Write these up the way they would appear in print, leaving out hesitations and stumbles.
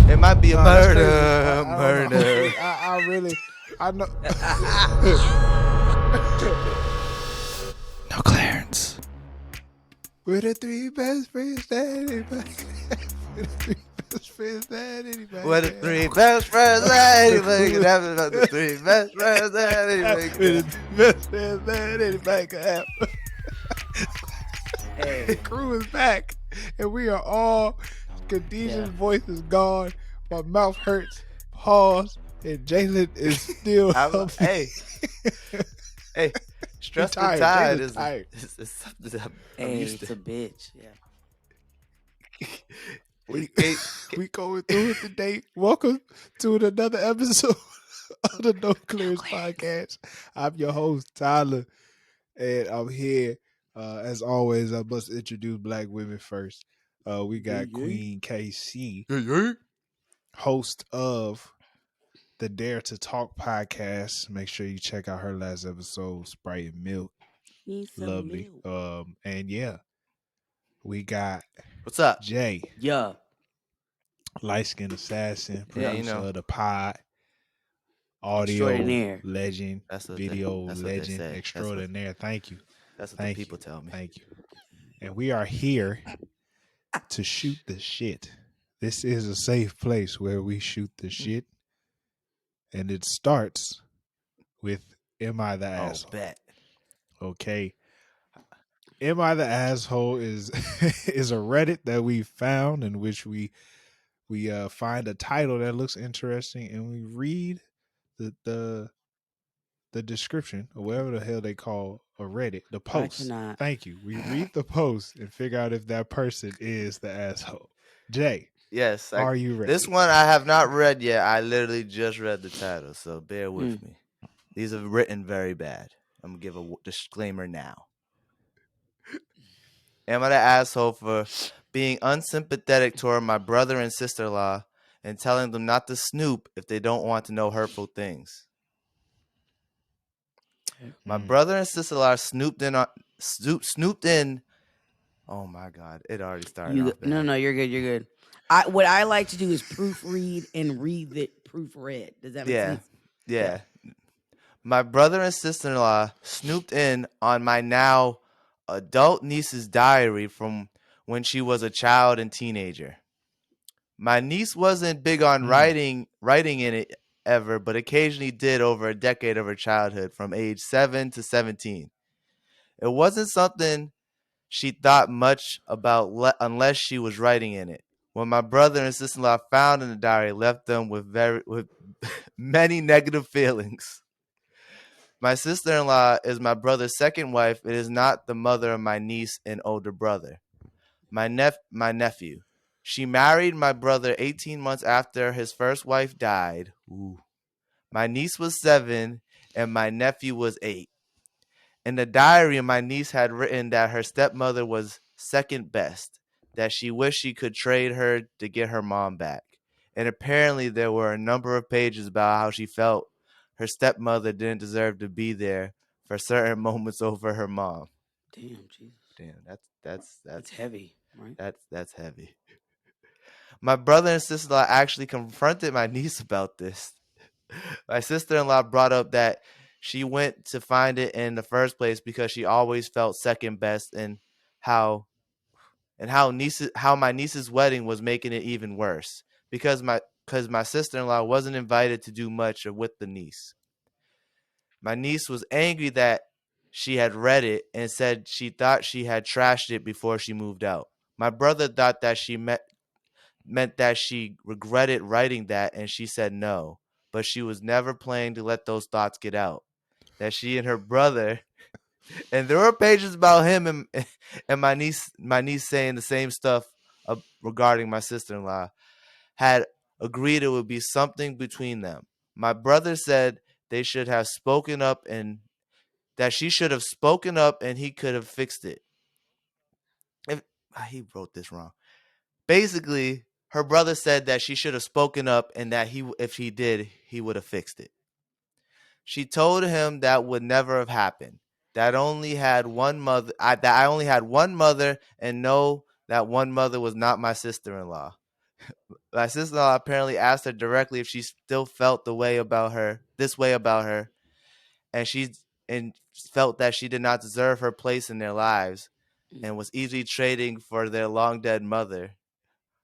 It might be a Nah, that's crazy. murder. I don't know. Murder. I know. No Clarence. We're the three best friends that anybody can have. We're the three best friends that anybody We're the can three have. best friends that anybody can have. The three best friends that anybody can We're the have. three best friends that anybody can have. Hey, The crew is back, and we are all. Khadijah's voice is gone. My mouth hurts. Pause. And Jalen is still healthy. Hey, stress tired. and tired Jalen's tired. is something that I'm hey, used it's to. a bitch. Yeah. We going through it today. Welcome to another episode of the No Clears Podcast. I'm your host, Tyler, and I'm here. As always, I must introduce black women first. We got Queen KC, host of the Dare to Talk podcast. Make sure you check out her last episode, Sprite and Milk. Need some Lovely. milk. And yeah, we got What's up? Jay, Yeah. light skinned assassin, Yeah, producer you know. of the pod, audio Extraordinaire. legend, That's what video that's what they legend say. extraordinaire. Thank you. That's what Thank the people you. tell me. Thank you. And we are here to shoot the shit. This is a safe place where we shoot the shit. And it starts with Am I the Asshole? Bet. Okay. Am I the Asshole is is a Reddit that we found in which we find a title that looks interesting and we read the description or whatever the hell they call a Reddit, the I post. cannot. Thank you. We read the post and figure out if that person is the asshole. Jay, Yes. are you ready? This one I have not read yet. I literally just read the title, so bear with me. These are written very bad. I'm going to give a disclaimer now. Am I the asshole for being unsympathetic toward my brother and sister-in-law and telling them not to snoop if they don't want to know hurtful things? My brother and sister-in-law snooped in. Oh my God! It already started off bad. No, you're good. You're good. What I like to do is proofread and read the proofread. Does that make sense? Yeah. My brother and sister-in-law snooped in on my now adult niece's diary from when she was a child and teenager. My niece wasn't big on writing in it ever, but occasionally did over a decade of her childhood from age 7 to 17. It wasn't something she thought much about unless she was writing in it. When my brother and sister-in-law found in the diary, left them with many negative feelings. My sister-in-law is my brother's second wife. It is not the mother of my niece and older brother. My nephew. She married my brother 18 months after his first wife died. Ooh. My niece was 7 and my nephew was 8. In the diary, my niece had written that her stepmother was second best, that she wished she could trade her to get her mom back. And apparently there were a number of pages about how she felt her stepmother didn't deserve to be there for certain moments over her mom. Damn, Jesus. Damn, that's heavy, right? That's heavy. My brother and sister-in-law actually confronted my niece about this. My sister-in-law brought up that she went to find it in the first place because she always felt second best, and how my niece's wedding was making it even worse because my sister-in-law wasn't invited to do much with the niece. My niece was angry that she had read it and said she thought she had trashed it before she moved out. My brother thought that she meant that she regretted writing that, and she said no, but she was never planning to let those thoughts get out. That she and her brother, and there were pages about him and my niece saying the same stuff regarding my sister-in-law, had agreed it would be something between them. My brother said they should have spoken up and that she should have spoken up and he could have fixed it. He wrote this wrong. Basically, her brother said that she should have spoken up and that if he did, he would have fixed it. She told him that would never have happened. That I only had one mother and know that one mother was not my sister-in-law. My sister-in-law apparently asked her directly if she still felt this way about her, and felt that she did not deserve her place in their lives, and was easily trading for their long dead mother.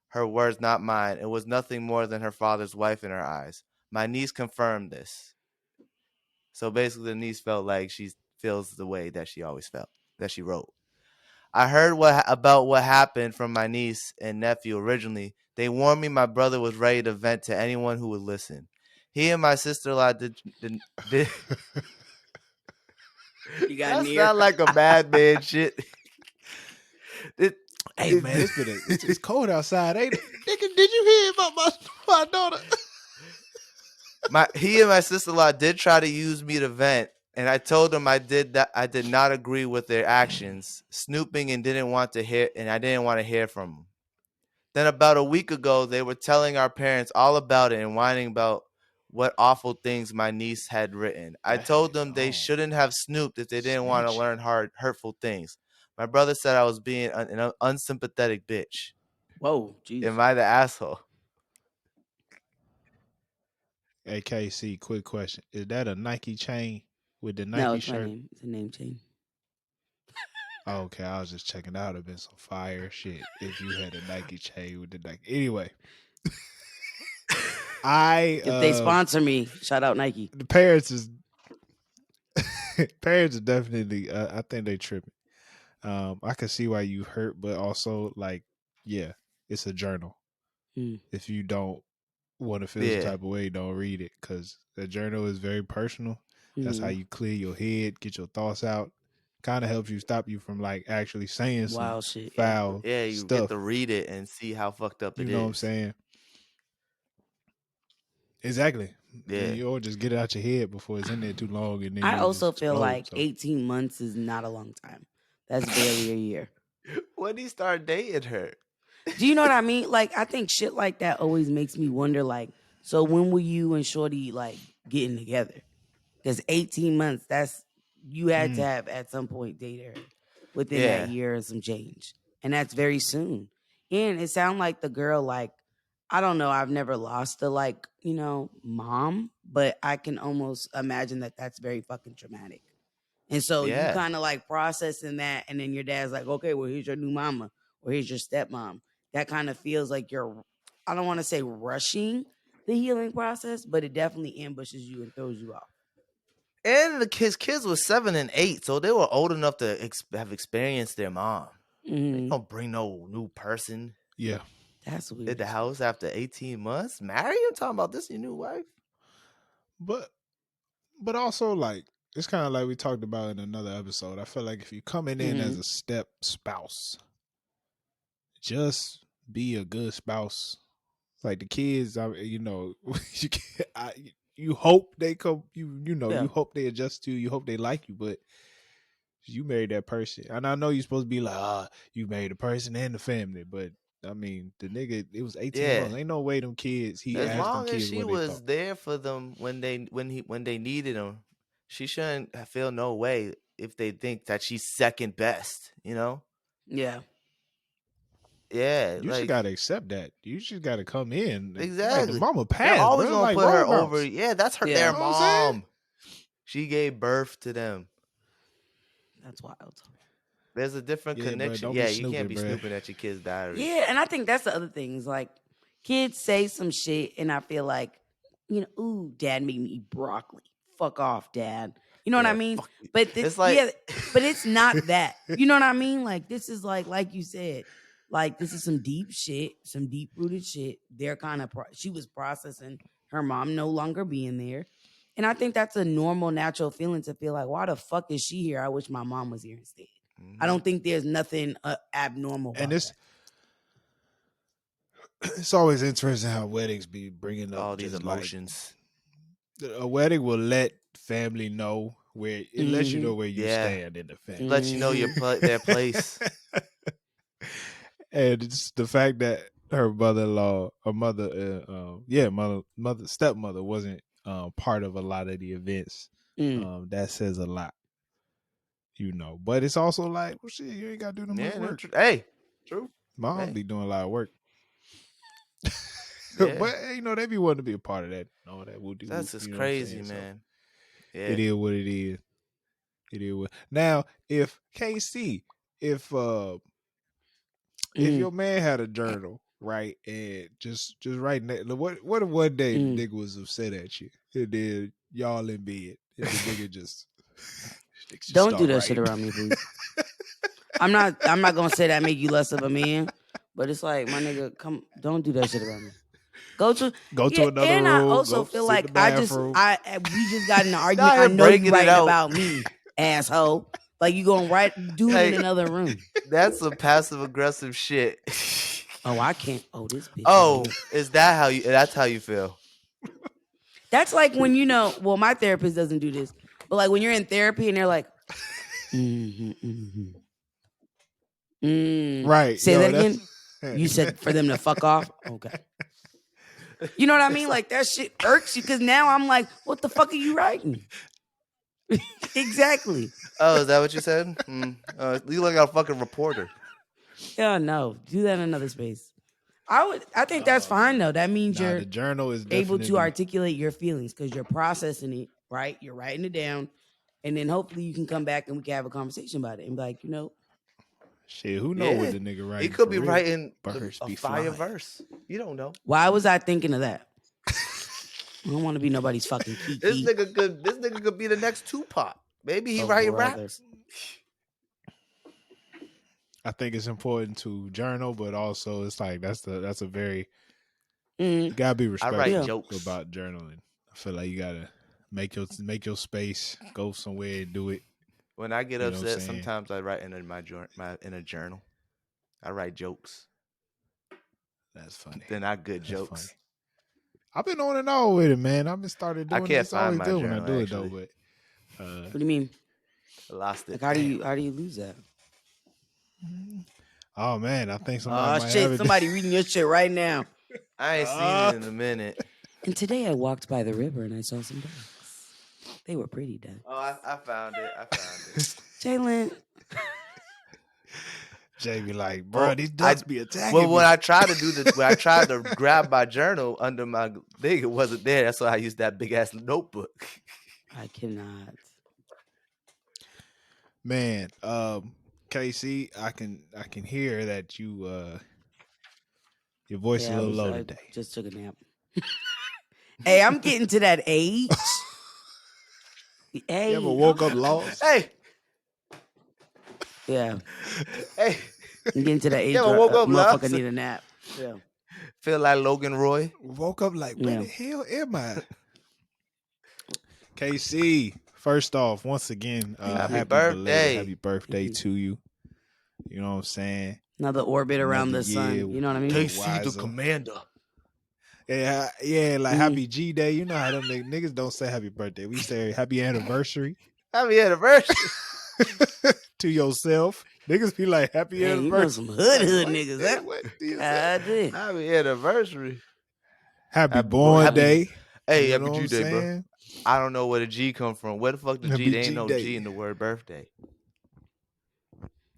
Her words, not mine. It was nothing more than her father's wife in her eyes. My niece confirmed this. So basically, the niece felt like she feels the way that she always felt, that she wrote. I heard about what happened from my niece and nephew originally. They warned me my brother was ready to vent to anyone who would listen. He and my sister-in-law did You got that near. sound like a madman shit. It, Hey it, man, it's cold outside, ain't it? Nigga, did you hear about my daughter? he and my sister-in-law did try to use me to vent, and I told them I did not agree with their actions, snooping, and I didn't want to hear from them. Then about a week ago, they were telling our parents all about it and whining about what awful things my niece had written. I told them they Daggone shouldn't have snooped if they didn't want to snitching. learn hurtful things. My brother said I was being an unsympathetic bitch. Whoa, jeez. Am I the asshole? AKC, quick question. Is that a Nike chain with the No, Nike it's my shirt? name. It's a name change. Oh, okay, I was just checking out. It'd been some fire shit if you had a Nike chain with the Nike. Anyway, If they sponsor me, shout out Nike. the parents is parents are definitely. I think they tripping. I can see why you hurt, but also like, yeah, it's a journal. Mm. If you don't want to feel some Yeah, type of way, don't read it because the journal is very personal. That's how Mm. you clear your head, get your thoughts out. Kind of helps you stop you from like actually saying some Wild shit. Yeah. foul yeah. You get to stuff. read it and see how fucked up You it know what I'm is. saying? Exactly. And Yeah, you'll just get it out your head before it's in there too long, and then I you'll also just feel explode. like So 18 months is not a long time. That's barely a year. when he started dating her. Do you know what I mean? Like, I think shit like that always makes me wonder, like, so when were you and Shorty, like, getting together? Because 18 months, you had to mm, have at some point dated her within that Yeah, year and some change. And that's very soon. And it sounded like the girl, like, I don't know, I've never lost a, like, mom, but I can almost imagine that that's very fucking traumatic. And so you yeah. kind of like processing that, and then your dad's like, okay, well, here's your new mama, or here's your stepmom. That kind of feels like I don't want to say rushing the healing process, but it definitely ambushes you and throws you off. And his kids were 7 and 8, so they were old enough to have experienced their mom. They Mm-hmm. don't bring no new person yeah, That's in weird the as fuck. house after 18 months. Marry you? Talking about this your new wife? but also like it's kind of like we talked about in another episode. I feel like if you're coming in Mm-hmm. as a step spouse, just be a good spouse. Like the kids, you can, you hope they come. You Yeah. hope they adjust to you. You hope they like you, but you married that person, and I know you're supposed to be like, you married the person and the family, but I mean, the nigga, it was 18 Yeah. months. Ain't no way them kids. He As asked them long as kids she what they thought. was there for them when they needed him, she shouldn't feel no way if they think that she's second best. Yeah. Yeah, You just like gotta accept that. You just gotta come in. Like the exactly. mama They're passed, always bro. gonna Like put her road over. bounce. Yeah, that's Yeah. their You know what I'm saying? mom. She gave birth to them. That's wild. There's a different Yeah, bro. connection. Don't be Yeah, you can't snooping, be bro. snooping at your kid's diary. Yeah, and I think that's the other thing is like kids say some shit, and I feel like, ooh, dad made me eat broccoli. Fuck off, dad. You know what I Yeah, mean? fuck you. But It's like, yeah, but it's not that. You know what I mean? Like this is like you said, like this is some deep shit, some deep rooted shit. They're kind of she was processing her mom no longer being there, and I think that's a normal, natural feeling to feel like, why the fuck is she here? I wish my mom was here instead. I mhm. don't think there's nothing abnormal And about it's that. it's always interesting how weddings be bringing up All these just like emotions. a wedding will let family know where it lets you Mm-hmm. know where you Yeah, stand in the family. let you know Mm-hmm. their place. And it's the fact that her mother-in-law, or stepmother wasn't part of a lot of the events. Mm. That says a lot, But it's also like, well, shit, you ain't got to do that much Yeah, work. hey, true. Mom Hey, be doing a lot of work. Yeah. But they be wanting to be a part of that. No, that will do. That's just You know what I'm crazy, saying? man. So Yeah. it is what it is. It is what. Now, if KC, if Mm, your man had a journal, right, and just writing that, what if one day the nigga was upset at you, and then y'all in bed, and the nigga just don't do start that shit writing. around me, please. I'm not gonna say that make you less of a man, but it's like, my nigga, don't do that shit around me. Go to another and I room. also Go feel sit in the like bathroom. we just got in an argument. Now I you're know you breaking it writing out. about me, asshole. Like, you gonna do it in Hey, another room. that's some passive aggressive shit. Oh, I can't. Oh, this bitch. Oh, Right here. is that how you? That's how you feel? That's like when well, my therapist doesn't do this, but like when you're in therapy and they're like, Right. say Yo, that that's again. You said for them to fuck off. Okay. You know what I mean? Like, that shit irks you because now I'm like, what the fuck are you writing? Exactly. Oh, is that what you said? You look like a fucking reporter. Yeah, no. Do that in another space. I think that's fine though. That means the you're journal is able to definitely articulate your feelings because you're processing it, right? You're writing it down. And then hopefully you can come back and we can have a conversation about it and be like, shit. Who know what Yeah, the nigga he writing? could For be real? writing Birds a be fire flying. verse. You don't know. why was I thinking of that? I don't want to be nobody's fucking This Kiki. nigga could be the next Tupac. Maybe he Oh, writing brother. raps. I think it's important to journal, but also it's like that's a very Mm, you gotta be I respectful write Yeah. jokes. about journaling. I feel like you gotta make your space, go somewhere and do it. When I get You know what I'm upset, saying? sometimes I write in in a journal. I write jokes. That's funny. They're not good That's jokes. funny. I've been on and on with it, man. I've been started I doing can't it. It's find always my good when I journal, do actually. it though, but What do you mean? I lost it. Like, how do you lose that? oh man, I think somebody Oh might shit! have it. Somebody reading your shit right now. I ain't seen it in a minute. And today I walked by the river and I saw some ducks. They were pretty ducks. Oh, I found it. Jalen. Jamie like, bro, these I ducks be attacking well me. when I tried to grab my journal under my thing, it wasn't there. That's why I used that big ass notebook. I cannot. Man, KC, I can hear that you your voice is a little low I today. just took a nap. Hey, I'm getting to that age. Hey, You ever woke up lost? Hey, yeah, hey, I'm getting to that age you ever where woke up motherfucker lost? need a nap. Yeah, Feel like Logan Roy. Woke up like, where Yeah. the hell am I? KC, first off, once again, Happy happy birthday. belated happy birthday Thank to you. You know what I'm saying? another orbit around Another the sun. year You know what I mean? K- wiser. Commander. Yeah, like happy G Day. You know how them niggas don't say happy birthday. We say happy anniversary Happy anniversary. to yourself. Niggas be like happy Man, you know anniversary. some hood Like, what? niggas, Yeah, huh? what do you say? God damn. Happy anniversary. Happy Happy born happy- day. Hey, You happy know what G I'm Day, bro. saying? I don't know where the G come from. Where the fuck the G? Happy There ain't G no Day. G in the word birthday.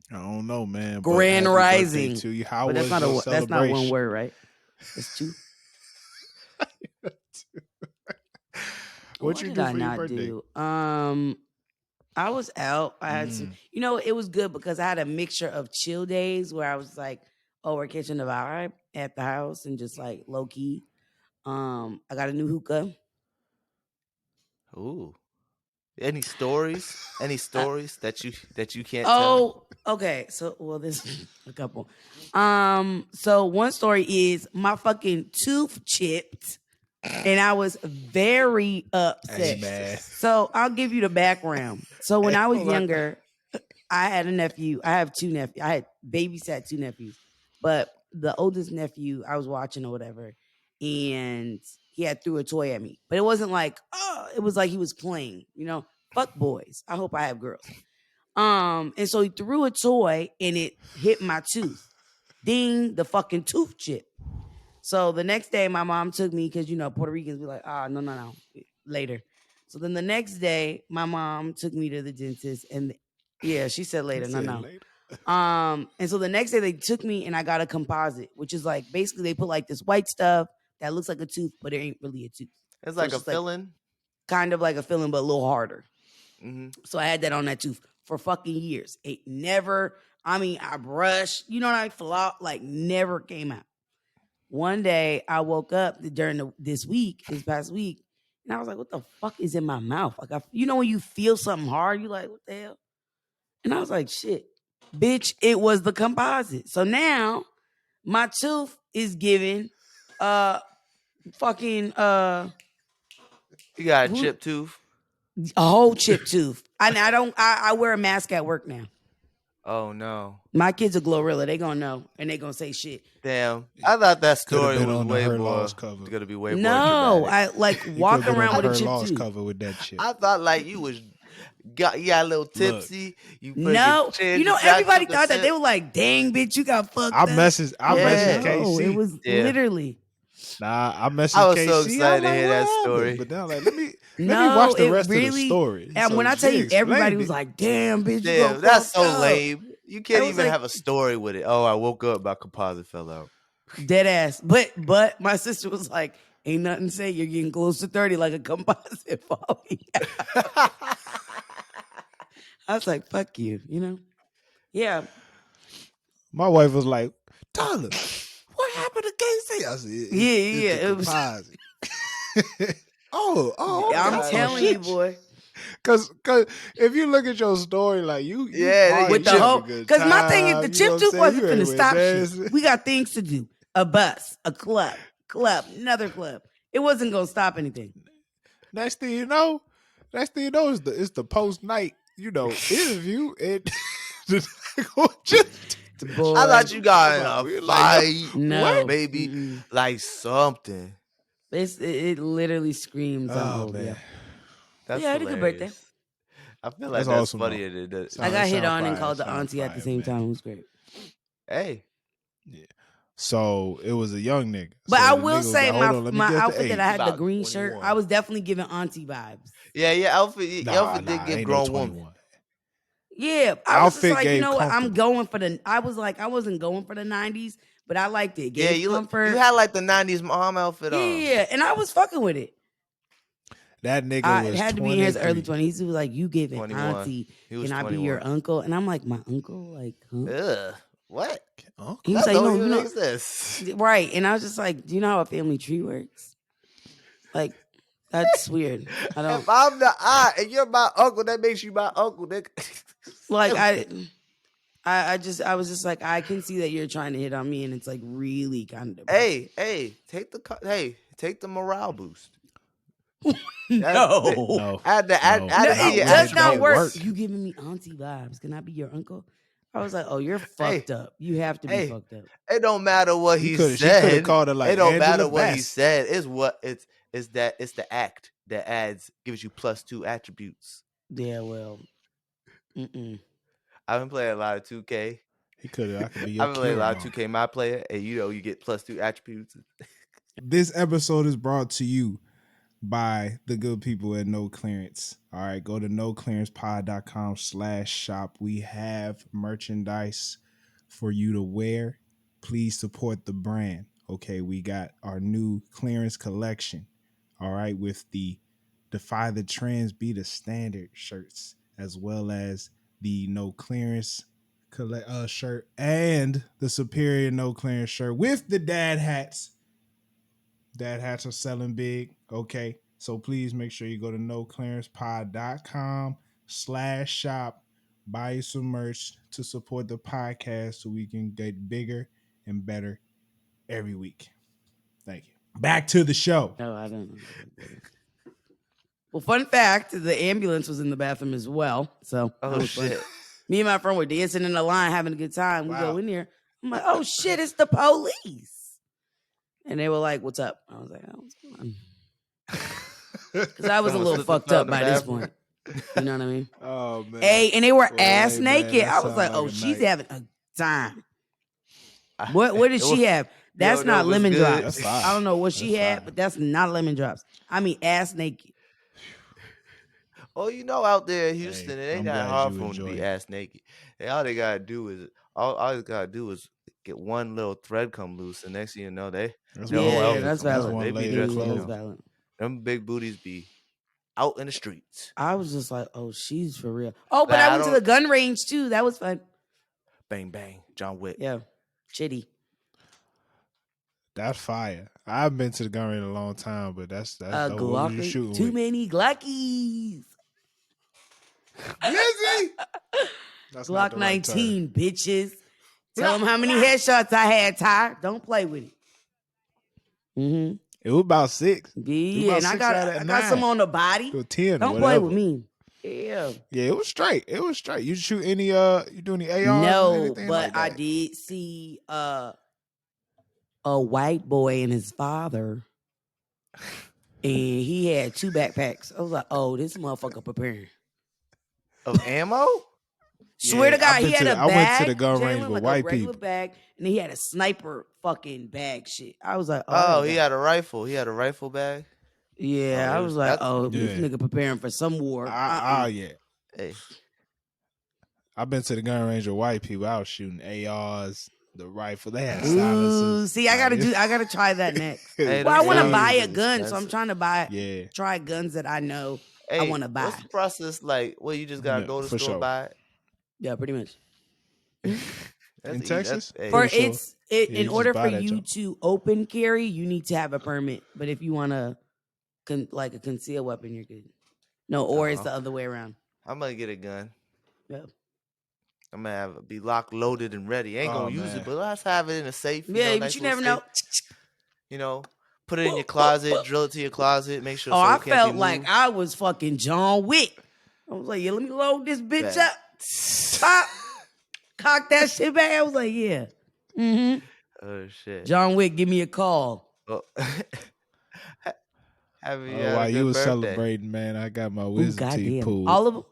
I don't know, man. But Grand happy Rising. birthday to you. How But was that's not your that's not one celebration? word, right? It's two. What you did do I for your not birthday? do? I was out. I had some, it was good because I had a mixture of chill days where I was like, oh, we're catching the vibe at the house and just like low key. I got a new hookah. Ooh. Any stories? Any stories that you can't tell? Oh, okay. So, well, there's a couple. So one story is my fucking tooth chipped, and I was very upset. Hey, man. So I'll give you the background. So when I was Hold on. younger, I had a nephew. I have two nephews. I had babysat two nephews, but the oldest nephew I was watching or whatever, and he had threw a toy at me. But it wasn't like, oh, it was like he was playing. Fuck boys. I hope I have girls. And so he threw a toy and it hit my tooth. Ding, the fucking tooth chip. So the next day, my mom took me because Puerto Ricans be like, no, later. So then the next day, my mom took me to the dentist, and yeah, she said later, no. And so the next day they took me and I got a composite, which is like basically they put like this white stuff that looks like a tooth, but it ain't really a tooth. It's So like a just like filling. kind of like a filling, but a little harder. Mm-hmm. So I had that on that tooth for fucking years. It never, I brushed, you know what I flop, like never came out. One day I woke up during this past week, and I was like, what the fuck is in my mouth? Like, when you feel something hard, you like, what the hell? And I was like, shit, bitch, it was the composite. So now my tooth is giving fucking You got a chipped tooth. a whole chipped tooth. I wear a mask at work now. Oh no. My kids are Glorilla. They gonna know and they gonna say shit. Damn. I thought that story been was on the way Her more Loss cover. gonna be way more No, dramatic. I like walking around with a Her chipped Loss tooth. cover with that shit. I thought like you got a little tipsy. You No, chin, everybody thought that. They were like, "Dang, bitch, you got fucked I up." messaged No, KC. it was literally. Nah, I messaged I was KC. so excited to I'm like, hear what that happened? story. But then I'm like, let me No, watch the it rest of the really- story. And So when I tell she you, everybody explained was it. like, "Damn, bitch, you Damn, got that's fucked so up." lame. You can't was even like- have a story with it. Oh, I woke up, my composite fell out. Dead ass. But my sister was like, "Ain't nothing to say. You're getting close to 30 like a composite falling out." I was like, "Fuck you," Yeah. My wife was like, Tyler, what happened to KC? I said, Yeah, the it was- composite. oh, I'm telling you, boy. Cause if you look at your story, like you Yeah, With the you have a whole, good because my thing is time, the you know chip what I'm tooth saying? wasn't You finna ain't stop with shit. dancing. We got things to do. A bus, a club, another club. It wasn't gonna stop anything. Next thing you know, is the post night, interview and Boy, I thought you got in We a like, fight, no, maybe mm-mm. like something. It literally screams. I'm oh old. man, Yeah, That's yeah, I had a good hilarious. birthday. I feel That's like that's awesome, funnier than that. I got hit Sound on and fire, called the sound auntie at the fire, same man. time. It was great. Hey, Yeah. So it was a young nigga. But So I the will nigga was say like, hold on, let me my get the outfit that I age. had, the About green shirt, 21. I was definitely giving auntie vibes. yeah, your outfit did give ain't grown no woman. 21. Yeah, I was just Outfit like, you gave know what? I'm comfortable. going for the. I was like, I wasn't going for the '90s, but I liked it. Yeah, Gave you comfort. had like the '90s mom outfit on. Yeah, and I was fucking with it. That nigga I was had to be in his early 23. 20s. He was like, "You giving 21. auntie? He was Can I be 21. your uncle?" And I'm like, "My uncle? Like, huh?" Ugh, what? Uncle? He was That like, don't "No, even make sense. right?" And I was just like, "Do you know how a family tree works? Like, that's weird. I don't If I'm the aunt and you're my uncle, that makes you my uncle, nigga. like. I was just like, I can see that you're trying to hit on me, and it's like really kind of Hey, take the morale boost. no. Add the No. No, give you it does extra not don't work. work. You giving me auntie vibes? Can I be your uncle? I was like, oh, you're Hey, fucked up. You have to be hey. fucked up. It don't matter what She he coulda said. called her like it don't Angela matter what he Bassett. said. It's the act that gives you +2 attributes. Yeah, well, I've been playing a lot of 2K. I could be your I've been playing a lot of Kira 2K my player, and you get +2 attributes. This episode is brought to you by the good people at No Clearance. All right, go to noclearancepod.com/shop. We have merchandise for you to wear. Please support the brand. Okay, we got our new clearance collection. All right, with the Defy the Trends, Be the Standard shirts, as well as the No Clearance shirt and the Superior No Clearance shirt with the dad hats. Dad hats are selling big. Okay. So please make sure you go to noclearancepod.com/shop. Buy you some merch to support the podcast so we can get bigger and better every week. Thank you. Back to the show. No, I don't know. Well, fun fact: the ambulance was in the bathroom as well. So that Oh was fun. shit! Me and my friend were dancing in the line, having a good time. We Wow. go in there. I'm like, oh shit, it's the police. And they were like, what's up? I was like, oh, what's going on? Because I was a Someone little slipped and fucked fell up in the by this bathroom. point. You know what I mean? Oh man. Hey, and they were Well, ass hey, man, naked. that I was sound like, like oh, a she's night. having a time. What did she have? That's no, not it was lemon good. drops. That's fire. I don't know what she That's had, fire. but that's not lemon drops. I mean, ass naked. Oh, out there in Houston, Hey, it ain't I'm that glad hard you for them to be enjoyed it. ass naked. Hey, all they gotta do is get one little thread come loose, and next thing you know, That's their one whole Yeah, layer. outfit that's come That's valid. undone. one They be layer of dressed, Yeah, you that's clothes. know, valid. them big booties be out in the streets. I was just like, oh, she's for real. Oh, but Like I I went to the don't gun range too. That was fun. bang bang, John Wick. Yeah, chitty. That's fire. I've been to the gun range in a long time, but that's dope. What was you Glock. shooting Too with? many Glockies. Lindsay. That's not Glock the right term. 19, bitches. Tell them how many headshots I had, Ty. Don't play with it. Mm-hmm. It was about 6. It was Yeah, about and 6 out of I got 9. some on the body. Or 10, Don't whatever. play with me. Yeah. Yeah, it was straight. It was straight. You shoot any you do any ARs or No, anything but like that? I did see a white boy and his father, and he had 2 backpacks. I was like, oh, this motherfucker preparing. Of ammo? Swear to Yeah, God, he had a bag. I went to the gun range Jalen, with like white a regular people. bag, and he had a sniper fucking bag shit. I was like, Oh, he had a rifle. He had a rifle bag. yeah. I was like, that's this Yeah. nigga preparing for some war. Yeah. hey. I've been to the gun range with white people. I was shooting ARs, the rifle. They had Ooh, silencers. see, I gotta try that next. Hey, Well, I want to them buy a silencers is gun, so I'm expensive. trying to Yeah, try guns that I know I Hey, want to buy. what's the process like? Well, you just gotta yeah, go to the for store sure. buy it. Yeah, pretty much. That's In easy. Texas, Hey, For pretty sure. Yeah, you in just order buy for that you junk. to open carry, you need to have a permit. But if you want to like a concealed weapon, you're good. No, or it's the other way around. I'm gonna get a gun. Yeah. I'm gonna be locked, loaded, and ready. Ain't gonna use it, but let's have it in a safe. Yeah, but nice you little never safe. know. You know, put it in your closet, drill it to your closet, make sure Oh, so I it can't be felt moved. like I was fucking John Wick. I was like, yeah, let me load this bitch Bet. up. Pop. Cock that shit back. I was like, yeah. Mm-hmm. Oh shit. John Wick, give me a call. Oh. Have you had While a you good was birthday? celebrating, man, I got my Ooh, wisdom teeth goddamn. pulled. All of them?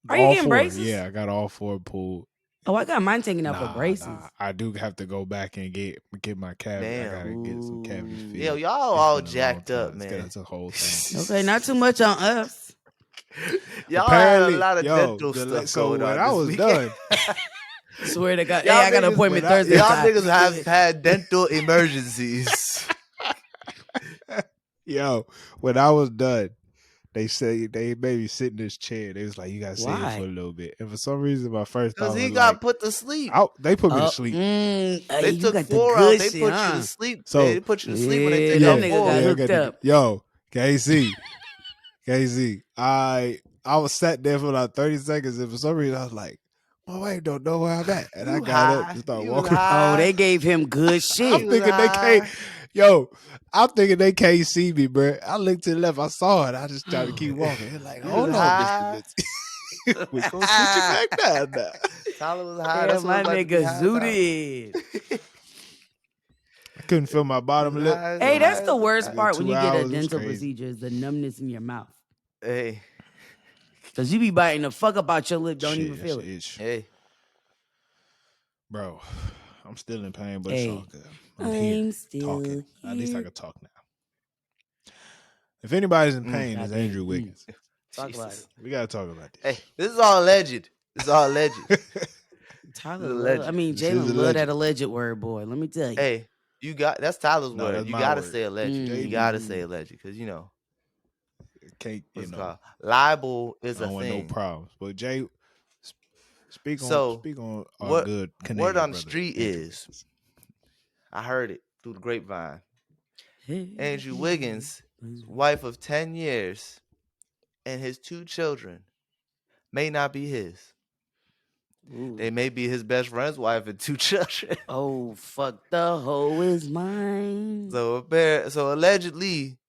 Are you all getting 4. braces? Yeah, I got all 4 pulled. Oh, I got mine taken out for braces. Nah. I do have to go back and get my cavity. Damn. I gotta get some cavities filled. Yo, y'all It's all been a long jacked up, time. man. It's a whole thing. Okay, not too much on us. Y'all Apparently, had a lot of yo, dental stuff so going when on I this was weekend. done, Swear to God. Y'all Hey, I got an niggas- appointment when I- Thursday. Y'all Ty. niggas have had dental emergencies. yo, when I was done, they say they made me sit in this chair. They was like, "You gotta sit here Why? for a little bit." And for some reason, my first thought Because he was got like, put to sleep. they put me to sleep. They You took got the 4 good out. They shit, put huh? you to sleep. So- They put you to sleep when they Yeah, take that out nigga 4. got I hooked gotta up. Yo, KZ, I was sat there for like 30 seconds, and for some reason I was like, "Oh, wait, don't know where I'm at." And I You got up high. and started You was walking. high. Oh, they gave him good I'm shit. was thinking they high. can't. Yo, I'm thinking they can't see me, bro. I looked to the left, I saw it. I just tried to keep walking. They're like, You "Hold was on, high. Mr. Lindsay. We're gonna sit you back down now." Tyler was high. Yeah, That's what my it was like to be nigga high, Tyler. zooted. I couldn't feel my bottom lip. High as Hey, a- that's high the as a worst kite. part when 2 you get a hours, it was dental crazy. procedure is the numbness in your mouth. Hey, Because you be biting the fuck up out your lip, don't Shit, even that feel shit it. itch. hey. Bro, I'm still in pain, but Hey, it's all good. I'm here still talking. At least I here. can talk now. If anybody's in pain, it's goddamn. Andrew Wiggins. Talk about Jesus. it. We gotta talk about Hey, this. this is all alleged. This is all alleged. Tyler, This is love, I alleged. mean, This is Jalen love that alleged. alleged word, boy. Let me tell you. Hey, that's Tyler's No, word. that's You my gotta word. say alleged. You Mm. gotta say alleged because Can't what's you it know? called? Libel I is a don't want no thing. problems. But Jay, speak So, on our what good Canadian word on the brother, street Andrew is, Wiggins. I heard it through the grapevine. Hey, Andrew Wiggins, wife of 10 years, and his 2 children may not be his. Ooh. They may be his best friend's wife and 2 children. Oh, fuck, the hoe is mine. So allegedly,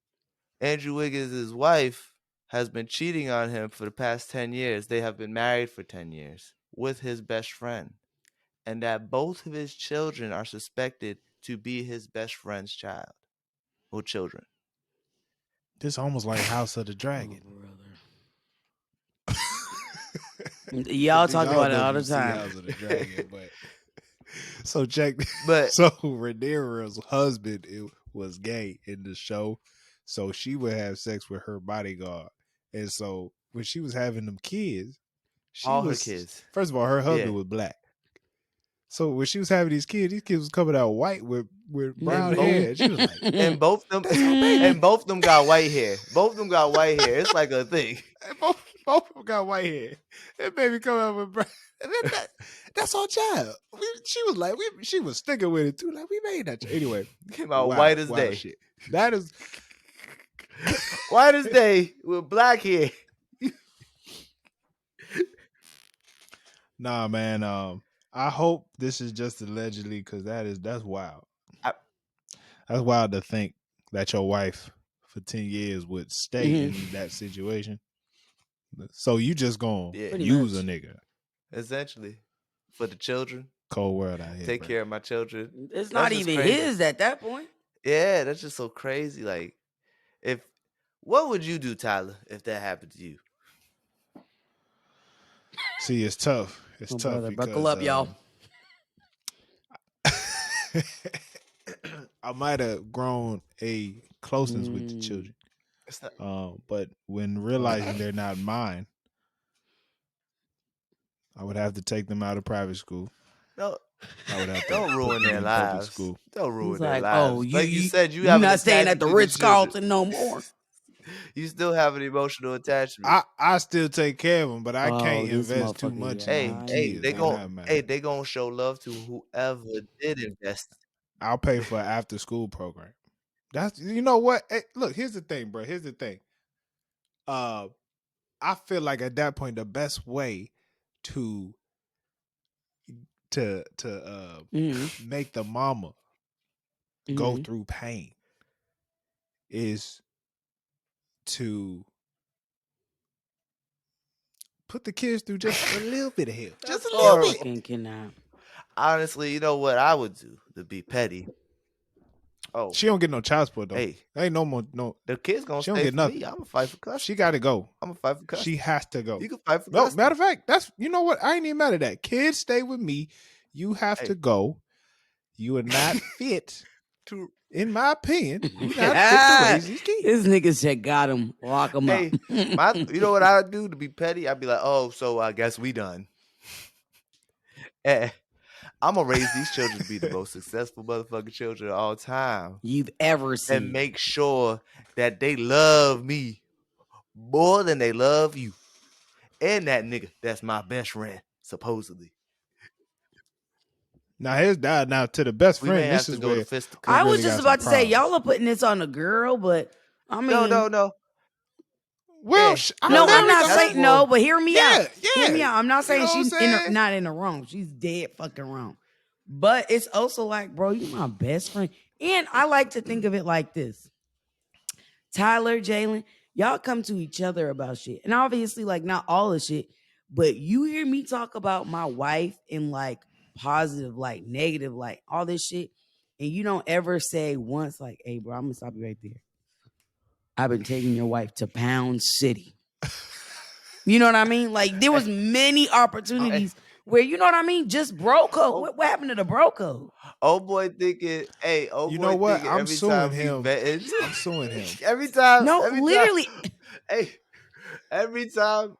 Andrew Wiggins' wife has been cheating on him for the past 10 years. They have been married for 10 years with his best friend. And that both of his children are suspected to be his best friend's child or children. This almost like House of the Oh, Dragon. Y'all talk I don't about it know if all the you see time. House of the Dragon, but so check. But So Rhaenyra's husband was gay in the show, so she would have sex with her bodyguard, and so when she was having them kids, All her kids. First of all, her husband Yeah. was black. So when she was having these kids was coming out white with brown both- hair. And she was like, And both them that's our baby. and both of them got white hair. Both of them got white hair. It's like a thing. And both of them got white hair. That baby come out with brown. And then that's our child. She was like, she was sticking with it too. Like, we made that. Anyway, Came out white as day. shit. That is white as day with black hair. Nah, man. I hope this is just allegedly because that's wild. That's wild to think that your wife for 10 years would stay in that situation. So you just gonna use a nigga. Essentially. For the children. Cold world out here. Take care of my children. It's not even his at that point. Yeah, that's just so crazy. Like, what would you do, Tyler, if that happened to you? See, it's tough. It's tough. Brother, because, buckle up, y'all. I might have grown a closeness with the children. But when realizing they're not mine, I would have to take them out of private school. No, I would have to don't ruin their lives. School. Don't ruin He's their like, lives. oh, like you said, you're not staying at the Ritz-Carlton no more. You still have an emotional attachment. I still take care of them, but I can't invest too much. Hey, they gonna show love to whoever did invest. I'll pay for an after school program. That's you know what? Hey, look, here's the thing, bro. Here's the thing. I feel like at that point the best way to make the mama go through pain is to put the kids through just a little bit of hell. Just a little bit. Honestly, you know what I would do to be petty? Oh, she don't get no child support though. Hey, ain't no more. No, the kids gonna she stay don't get for nothing. me. I'm gonna fight for custody. She got to go. I'm gonna fight for custody. She has to go. You can fight for no, custody. Matter of fact, that's you know what? I ain't even mad at that. Kids stay with me. You have to go. You are not fit. In my opinion, you not fit to raise these kids. This nigga said got him. Lock him up. You know what I would do to be petty? I'd be like, oh, so I guess we done. I'm gonna raise these children to be the most successful motherfucking children of all time you've ever seen, and make sure that they love me more than they love you, and that nigga that's my best friend supposedly. Now here's that. Now to the best friend, this is where I was just about to say y'all are putting this on a girl, but I mean, no. Well, no, I'm not saying no, but hear me out. Yeah. Hear me out. I'm not saying she's not in the wrong. She's dead fucking wrong. But it's also like, bro, you my best friend. And I like to think of it like this. Tyler, Jalen, y'all come to each other about shit. And obviously, like, not all the shit, but you hear me talk about my wife in like positive, like negative, like all this shit. And you don't ever say once, like, hey, bro, I'm gonna stop you right there. I've been taking your wife to Pound City. You know what I mean? Like, there was many opportunities where, you know what I mean? Just bro code. What happened to the bro code? Old boy thinking, hey, old you boy know what? thinking I'm every suing time him. Vetting, I'm suing him. Every time. No, every literally. Time, hey, every time.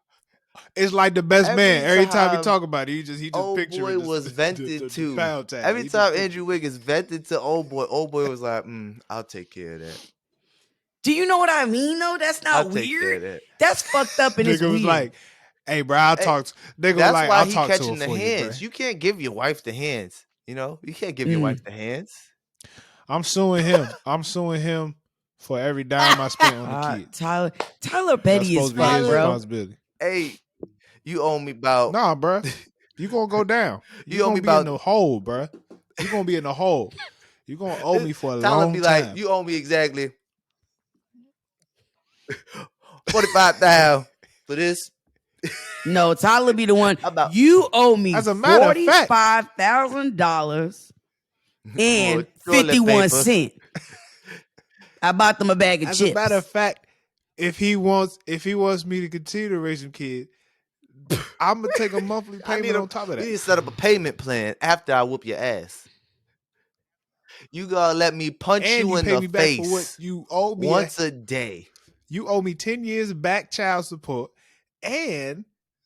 It's like the best man. Every time he talk about it, he just old picturing boy was vented to. Every time Andrew Wiggins vented to old boy was like, I'll take care of that. Do you know what I mean, though? That's not weird. That's fucked up and it's weird. Was like, hey, bro, I'll talk. That's why I'll he talk catching to her the for hands. You can't give your wife the hands. You know, you can't give your wife the hands. I'm suing him. I'm suing him for every dime I spent on the kids. Tyler Petty is fun, bro. Responsibility. Hey, you owe me about. Nah, bro. You gonna go down. You owe me be in the hole, bro. You gonna be in the hole. You gonna owe me for a long time. Like, you owe me exactly $45,000 for this. No, Tyler be the one. You owe me $45,000 and 51 cents. I bought them a bag of chips. As a matter of fact, if he wants me to continue to raise some kids, I'm gonna take a monthly payment on top of that. We need to set up a payment plan after I whoop your ass. You gotta let me punch you in the face for what you owe me once a day. You owe me 10 years back child support and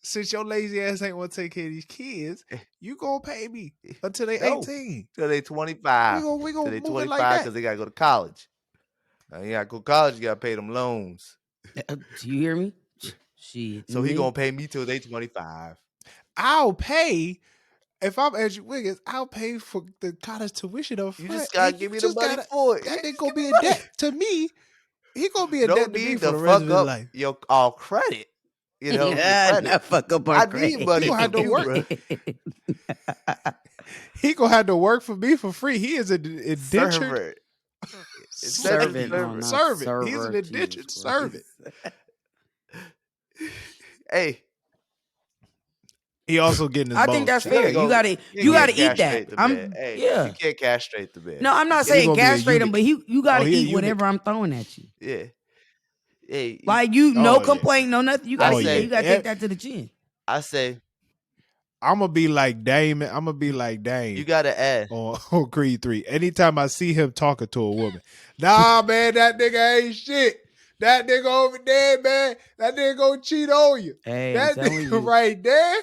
since your lazy ass ain't want to take care of these kids, you gonna pay me until they No. 18. Till they 25. We Till gonna they move it 25 like that. because they got to go to college. Now, you got to go to college, you got to pay them loans. Do you hear me? Shit. So he going to pay me till they 25. I'll pay. If I'm Andrew Wiggins, I'll pay for the college tuition up front. You just got to give me the money for it. That Yeah, nigga gonna be in debt to me. He gonna be in no debt to me need for to the rest fuck of his up life. your all credit. You know, your credit. Not fuck up our I credit. need money He gonna have from to you, work. bro. He gonna have to work for me for free. He is an indentured Servant. No, not servant. He's an server, indentured Jesus servant. Christ. Hey, He also getting his I think bonus that's check. fair. You gotta eat that. Hey, Yeah. you can't castrate the man. No, I'm not He saying gonna be a castrate him, eunuch. but you gotta he a eat eunuch. whatever I'm throwing at you. Yeah. Hey, Like no Oh, yeah. complaint, no nothing. You gotta I eat say- that. You gotta take that to the chin. I say I'm gonna be like Dame. I'm gonna be like Dame. you got to add. on Creed 3. Anytime I see him talking to a woman, nah, man, that nigga ain't shit. That nigga over there, man, that nigga gonna cheat on you. Hey, That I'm telling nigga you. right there,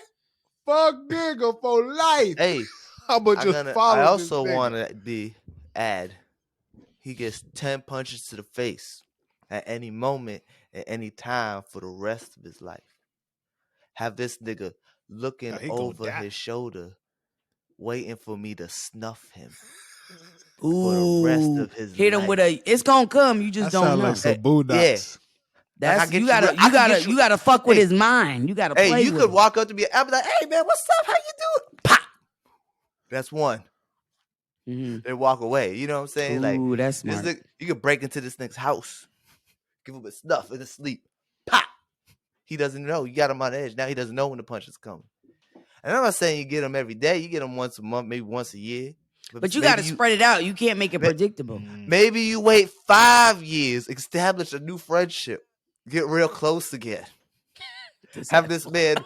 fuck nigga for life. Hey, I'ma just follow I this also nigga. want to be add. He gets 10 punches to the face at any moment, at any time for the rest of his life. Have this nigga looking He gonna over die. his shoulder, waiting for me to snuff him Ooh, for the rest of his hit life. him with a. It's gonna come. You just That don't sound know. like some Hey, boondocks. That's I get you you gotta real- I can get you gotta fuck with Hey. his mind. You gotta Hey, play you with could him. walk up to me. I'll be like, "Hey, man, what's up? How you doing?" Pop. That's one. Mhm. Then walk away. You know what I'm saying? Ooh, Like that's this smart. nigga, you could break into this nigga's house, give him a snuff in his sleep. Pop. He doesn't know. You got him on edge. Now he doesn't know when the punch is coming. And I'm not saying you get him every day. You get him once a month, maybe once a year. But you maybe gotta spread it out. You can't make it predictable. Maybe you wait 5 years, establish a new friendship, get real close again. Have this man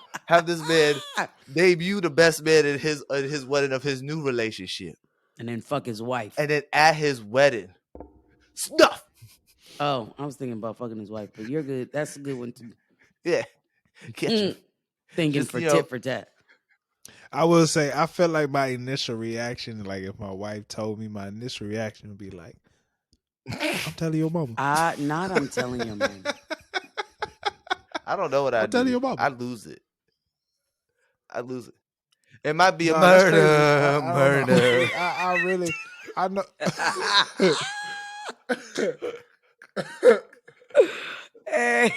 debut the best man at his wedding of his new relationship. And then fuck his wife. And then at his wedding, stuff. Oh, I was thinking about fucking his wife, but you're good. That's a good one too. Yeah. Get you. Thinking Just, for you know- tit for tat. I will say, I felt like my initial reaction, like if my wife told me, my initial reaction would be like, I'm telling your mama. I'm telling you, man. I don't know what I'd telling do. your mama. I'd lose it. It might be a Nah, that's crazy. murder. I don't know. Murder. I know. Hey.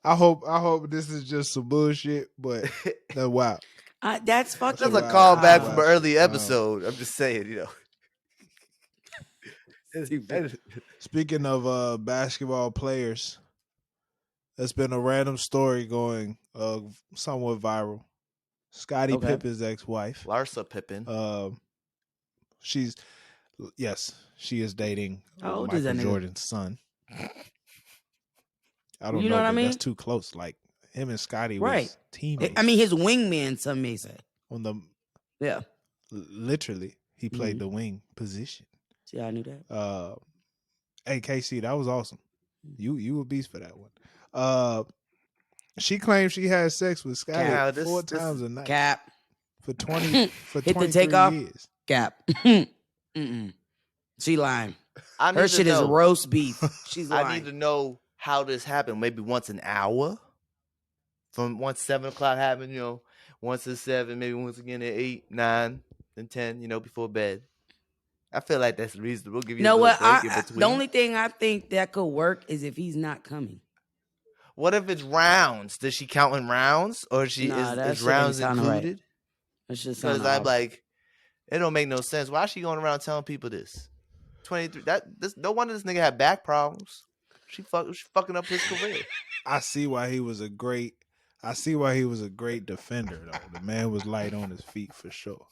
I hope this is just some bullshit, but that's wild. That's fucking. That's a Wow. callback Wow. from an early Wow. episode. I'm just saying, you know. Speaking of basketball players, there's been a random story going somewhat viral. Scottie Okay. Pippen's ex-wife. Larsa Pippen. She is dating How old is Michael that nigga? Jordan's son. I don't You know, know what I but mean? that's too close. Like him and Scottie Right. was teammates. I mean, his wingman, some may say. on the Yeah. literally he played Mhm. the wing position. See, I knew that. Hey KC, that was awesome. You a beast for that one. She claims she had sex with Scottie Now, 4 this- times a night Cap. for 20 for Hit the 23 takeoff. years. Cap. Mm-mm. She lying. I Her need to shit is know. roast beef. She's lying. I need to know how this happened. Maybe once an hour. From once 7 o'clock happened, once at 7, maybe once again at 8, 9, and 10, before bed. I feel like that's reasonable. Give you You know a what? little break in between. The only thing I think that could work is if he's not coming. What if it's rounds? Does she count in rounds, or That is shit ain't rounds sounding right. included? That's just Because sounding I'm off. like, it don't make no sense. Why is she going around telling people this? 23. No wonder this nigga had back problems. She fucking up his career. I see why he was a great defender though. The man was light on his feet for sure.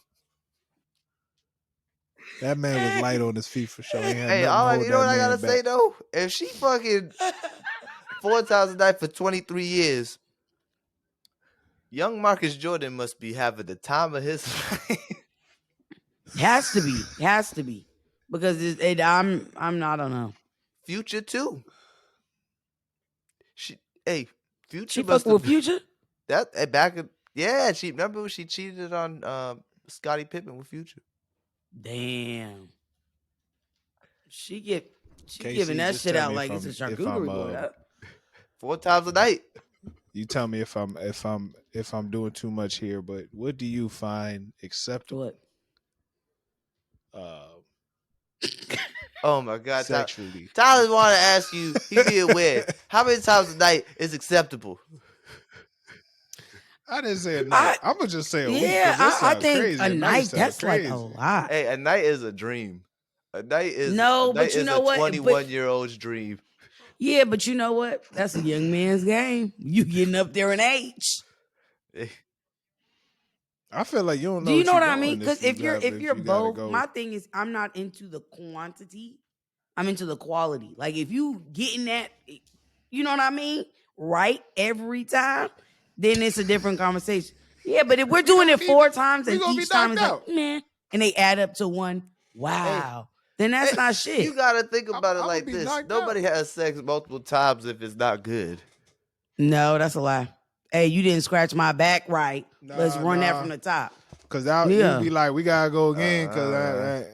That man was light on his feet for sure. He had Hey, nothing to you hold know what that I man gotta back. say though? If she fucking 4 times a night for 23 years, young Marcus Jordan must be having the time of his life. Has to be, because I'm not. I don't know. Future too. Future She must fucking with have. Future. She remember when she cheated on Scottie Pippen with Future. Damn. She giving KC, that just shit tell out me like it's a if I'm charcuterie board. 4 times a night. you tell me if I'm doing too much here, but what do you find acceptable What? Oh my God, sexually? Tyler want to ask you. He being weird. How many times a night is acceptable? I didn't say a night. I'm gonna just say a week Yeah, because that I sounds think crazy. a night sound that's like crazy. a lot. Hey, a night is a dream. A night is No, but you know a what? 21-year-old's dream. Yeah, but you know what? That's a young man's game. You getting up there in age. I feel like you don't know Do you know you're what I mean? doing Because if you're you gotta both, go. my thing is I'm not into the quantity. I'm into the quality. Like if you getting that, you know what I mean, right every time, then it's a different conversation. Yeah, but if we're doing it 4 times and each time is like, man, and they add up to one, wow, then that's not shit. You gotta think about it I'ma like be this. knocked Nobody has sex multiple times if it's not good. No, that's a lie. Hey, you didn't scratch my back right. Let's run that from the top. Cause you'd be like, we gotta go again. Cause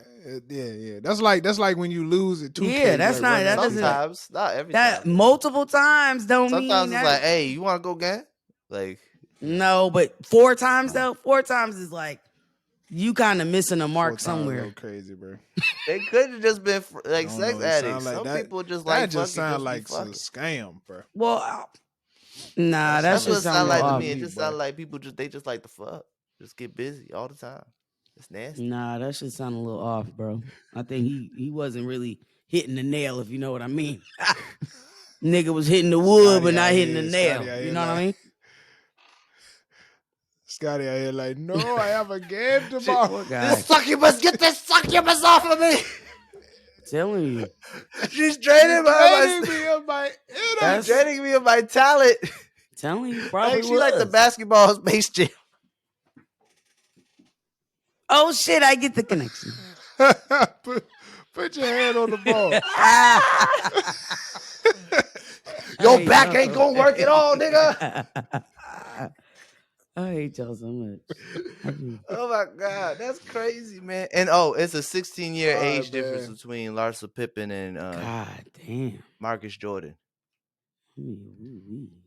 yeah. That's like when you lose at 2K. Yeah, that's not that doesn't. Sometimes, not every That time. multiple times don't Sometimes mean it's that. like, hey, you want to go again? Like, no, but 4 times though. 4 times is like you kind of missing a mark somewhere. Crazy, bro. They could have just been like sex addicts. Like Some that, people just that like just fucking. sound Just like be fucking. a scam, bro. Well, nah, That's what it sound like to me. off. It just sound like people just like to fuck, just get busy all the time. It's nasty. Nah, that should sound a little off, bro. I think he wasn't really hitting the nail, if you know what I mean. Nigga was hitting the wood, Scottie but not out hitting here, the nail. Scottie out You here know what I like- mean? Scottie out here like, no, I have a game tomorrow. Poor guy. This succubus, get this succubus off of me! Telling you. She's draining me of my That's draining me of my talent. telling you, probably Like she was. like the basketball Space Jam. Oh shit, I get the connection. Put your hand on the ball. Your back ain't gonna work at all, nigga. I hate y'all so much. Oh my God, that's crazy, man. And it's a 16-year age difference between Larsa Pippen and God damn. Marcus Jordan.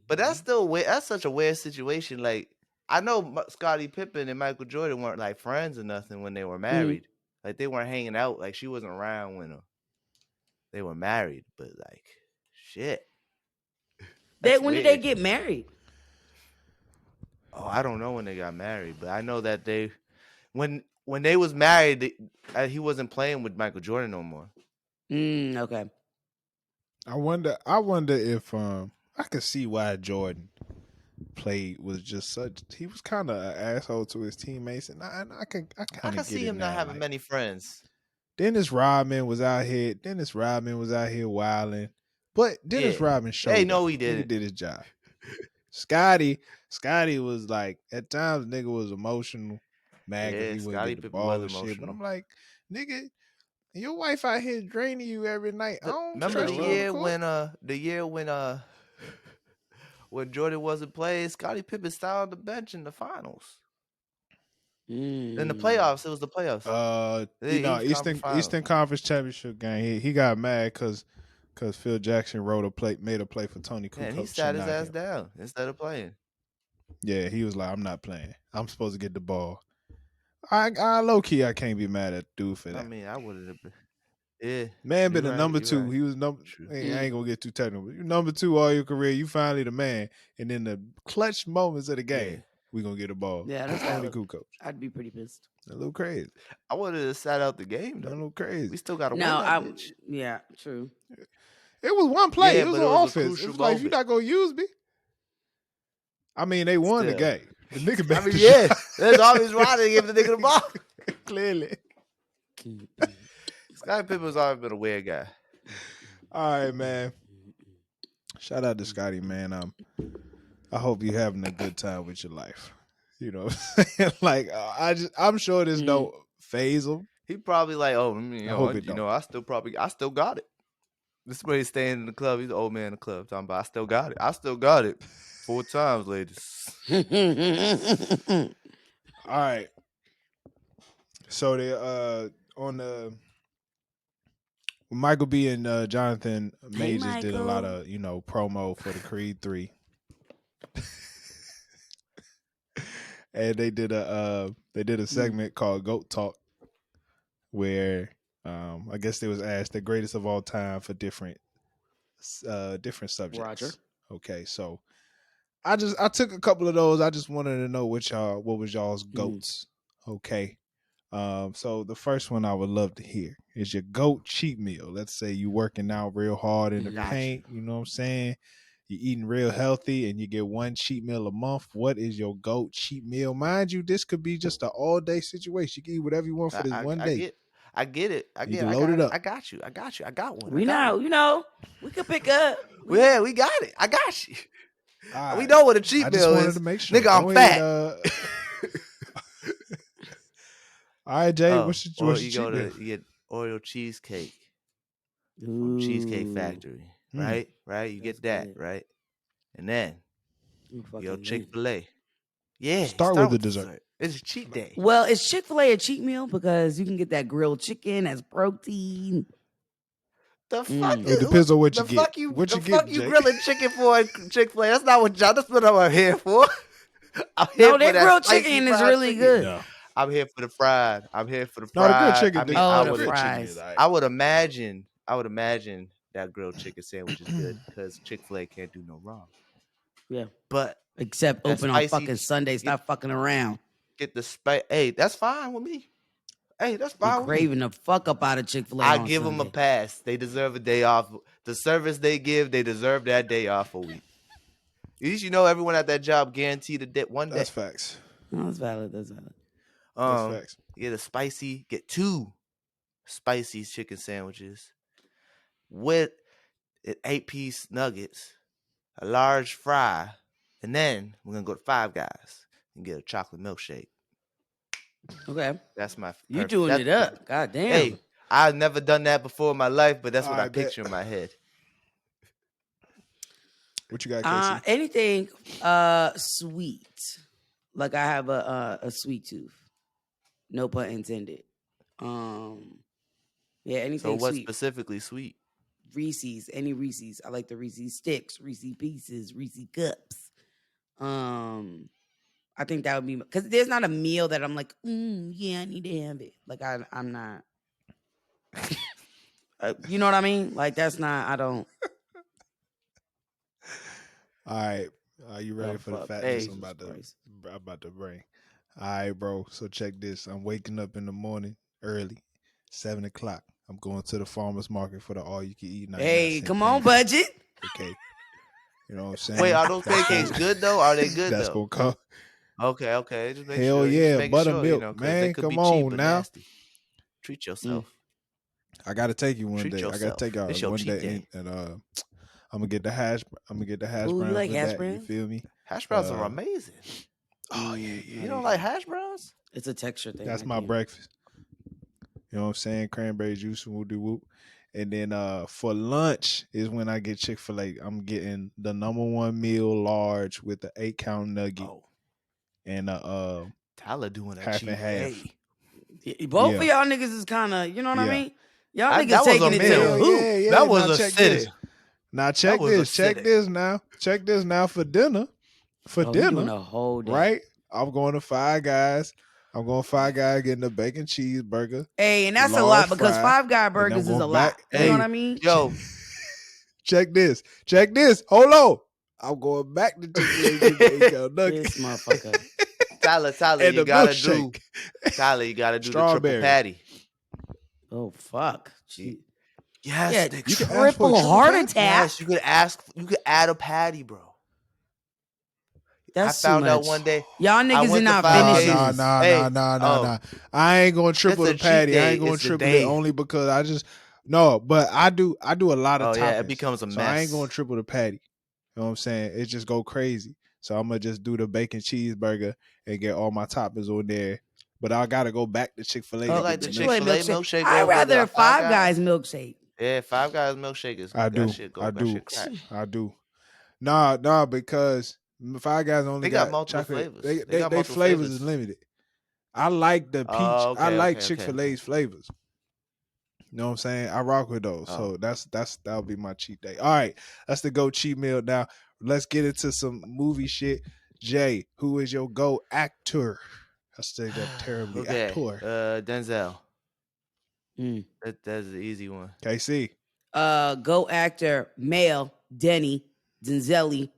But that's still weird. That's such a weird situation. Like, I know Scottie Pippen and Michael Jordan weren't like friends or nothing when they were married. Like they weren't hanging out. Like she wasn't around when they were married. But like, shit. When did they get married? Oh, I don't know when they got married, but I know that when they was married, he wasn't playing with Michael Jordan no more. Okay. I wonder if I could see why Jordan was just such. He was kind of an asshole to his teammates, and I kind of see him not having many friends. Dennis Rodman was out here wilding, but Dennis Rodman showed. Hey, no, he didn't. He did his job. Scottie was like at times nigga was emotional, mad because he wouldn't get the ball and shit. But I'm like, nigga, your wife out here draining you every night. I don't Remember the year when Jordan wasn't playing, Scottie Pippen sat on the bench in the finals. In the playoffs, it was the playoffs. Eastern Conference Championship game. He got mad because Phil Jackson made a play for Tony Kukoc. And he sat his ass down instead of playing. Yeah, he was like, I'm not playing. I'm supposed to get the ball. I low key, I can't be mad at dude for that. I mean, I would have. Yeah, man, been a number two. Right. He was number. I ain't gonna get too technical. You're number 2 all your career. You finally the man, and in the clutch moments of the game, we gonna get a ball. Yeah, that's Tony Kukoc. I'd be pretty pissed. A little crazy. I would have sat out the game though. A little crazy. We still got to win that bitch. Yeah, true. It was one play. It was on offense. It was like, you're not gonna use me. I mean, they won the game. The nigga back. I mean, there's always right to give the nigga the ball. Clearly. Scottie Pippen's always been a weird guy. All right, man. Shout out to Scottie, man. I hope you're having a good time with your life. You know what I'm saying? Like, I'm sure there's no phase him. He probably like, I still got it. This is where he's staying in the club. He's the old man in the club talking about, I still got it. 4 times, ladies. All right. So they on the Michael B and Jonathan Majors did a lot Michael. of promo for the Creed 3. And they did a segment called Goat Talk where I guess they was asked the greatest of all time for different subjects. Roger. Okay, so I took a couple of those. I just wanted to know what was y'all's goats. Okay. So the first one I would love to hear is your GOAT cheat meal. Let's say you working out real hard in the paint, you know what I'm saying? You're eating real healthy and you get one cheat meal a month. What is your GOAT cheat meal? Mind you, this could be just an all-day situation. You can eat whatever you want for this one day. I get it. You can load it up. I got you. I got one. We could pick up. Yeah, we got it. I got you. Right. We know what a cheat I meal just wanted is. to make sure. Nigga, I'm fat. All right, Jay, what's your cheat meal? You get Oreo cheesecake from Cheesecake Factory, right? Right? You get that, right? And then you Chick-fil-A. Yeah, Start with the dessert. It's a cheat day. Well, is Chick-fil-A a cheat meal? Because you can get that grilled chicken as protein. The fuck? It depends on what you the get. Fuck you, what the you fuck get, you Jay? grilling chicken for Chick-fil-A? That's not what y'all. That's what I'm here for. No, their grilled chicken is really good. No. I'm here for the fried. I'm here for the No, the fried. grilled chicken. I mean, the fries. I would imagine that grilled chicken sandwich is good because Chick-fil-A can't do no wrong. Yeah, but except open on fucking Sunday. Stop fucking around. Get the spice. Hey, that's fine with me. Hey, that's fine. You're craving the fuck up out of Chick-fil-A. I give them a pass. They deserve a day off. The service they give, they deserve that day off a week. At least everyone at that job guaranteed a day, one day. That's facts. No, that's valid. That's facts. Get 2 spicy chicken sandwiches with 8-piece nuggets, a large fry, and then we're gonna go to Five Guys and get a chocolate milkshake. Okay. That's my. You doing it up? God damn. Hey, I've never done that before in my life, but that's what I picture in my head. What you got, Casey? Anything sweet. Like I have a sweet tooth. No pun intended. Yeah, anything So what sweet. specifically sweet? Reese's, any Reese's. I like the Reese's sticks, Reese's pieces, Reese's cups. I think that would be because there's not a meal that I'm like, yeah, I need to have it. Like I'm not. You know what I mean? Like that's not. I don't. All right, are you ready for the fatness Hey, I'm about to bring? All right, bro. So check this. I'm waking up in the morning early, 7 o'clock. I'm going to the farmer's market for the all-you-can-eat. Hey, come on, budget. Okay. You know what I'm saying? Wait, are those pancakes good though? Are they good That's though? gonna come. Okay. Just make Hell sure. yeah, buttermilk, sure, man. they could Come be on cheap, but now. nasty. Treat yourself. I gotta take you one Treat day. yourself. I gotta take y'all It's your one cheat day, day. and I'm gonna get the hash. I'm gonna get the hash Ooh, you browns. like with hash that, browns? You feel me? Hash browns are amazing. Oh yeah. You don't like hash browns? It's a texture thing. That's my breakfast. You know what I'm saying? Cranberry juice and whoop de whoop. And then for lunch is when I get Chick-fil-A. I'm getting the #1 meal large with the 8-count nugget and Tyler doing a half cheat and half. Day. Both of y'all niggas is kind of, you know what I mean? Y'all niggas taking it to the hoop. Yeah. That was a sitting. Now check this. Check this now. Check this now for dinner. For dinner, doing a whole day. Right? I'm going to Five Guys. I'm going to Five Guys getting a bacon cheeseburger. Hey, and that's a lot because Five Guy burgers is a lot. You know what I mean? Yo, check this. Hold on. I'm going back to Chick-fil-A. This motherfucker. Tyler, you gotta do. Tyler, you gotta do the triple patty. Oh fuck. Yes, yeah, the triple heart attack. Yes, you could add a patty, bro. That's I found out one day. Y'all niggas are not finishing. Nah. I ain't gonna triple the patty. I ain't gonna triple it only because but I do a lot of toppings. Yeah, it becomes a mess. So I ain't gonna triple the patty. You know what I'm saying? It just go crazy. So I'm gonna just do the bacon cheeseburger and get all my toppings on there. But I gotta go back to Chick-fil-A. I like the Chick-fil-A milkshake. I'd rather a Five Guys milkshake. Yeah, Five Guys milkshake is. I do. Nah, because Five Guys only They got got multiple chocolate. flavors. They They got they multiple flavors is flavors. limited. I like the peach. Oh, I okay, like okay, Chick-fil-A's flavors. You know what I'm saying? I rock with those. Oh. So that'll be my cheat day. All right, that's the go cheat meal. Now let's get into some movie shit. Jay, who is your go actor? I said that terribly. Okay. Actor. Denzel. Mm. That's the easy one. KC. Go actor, male, Denny, Denzelli,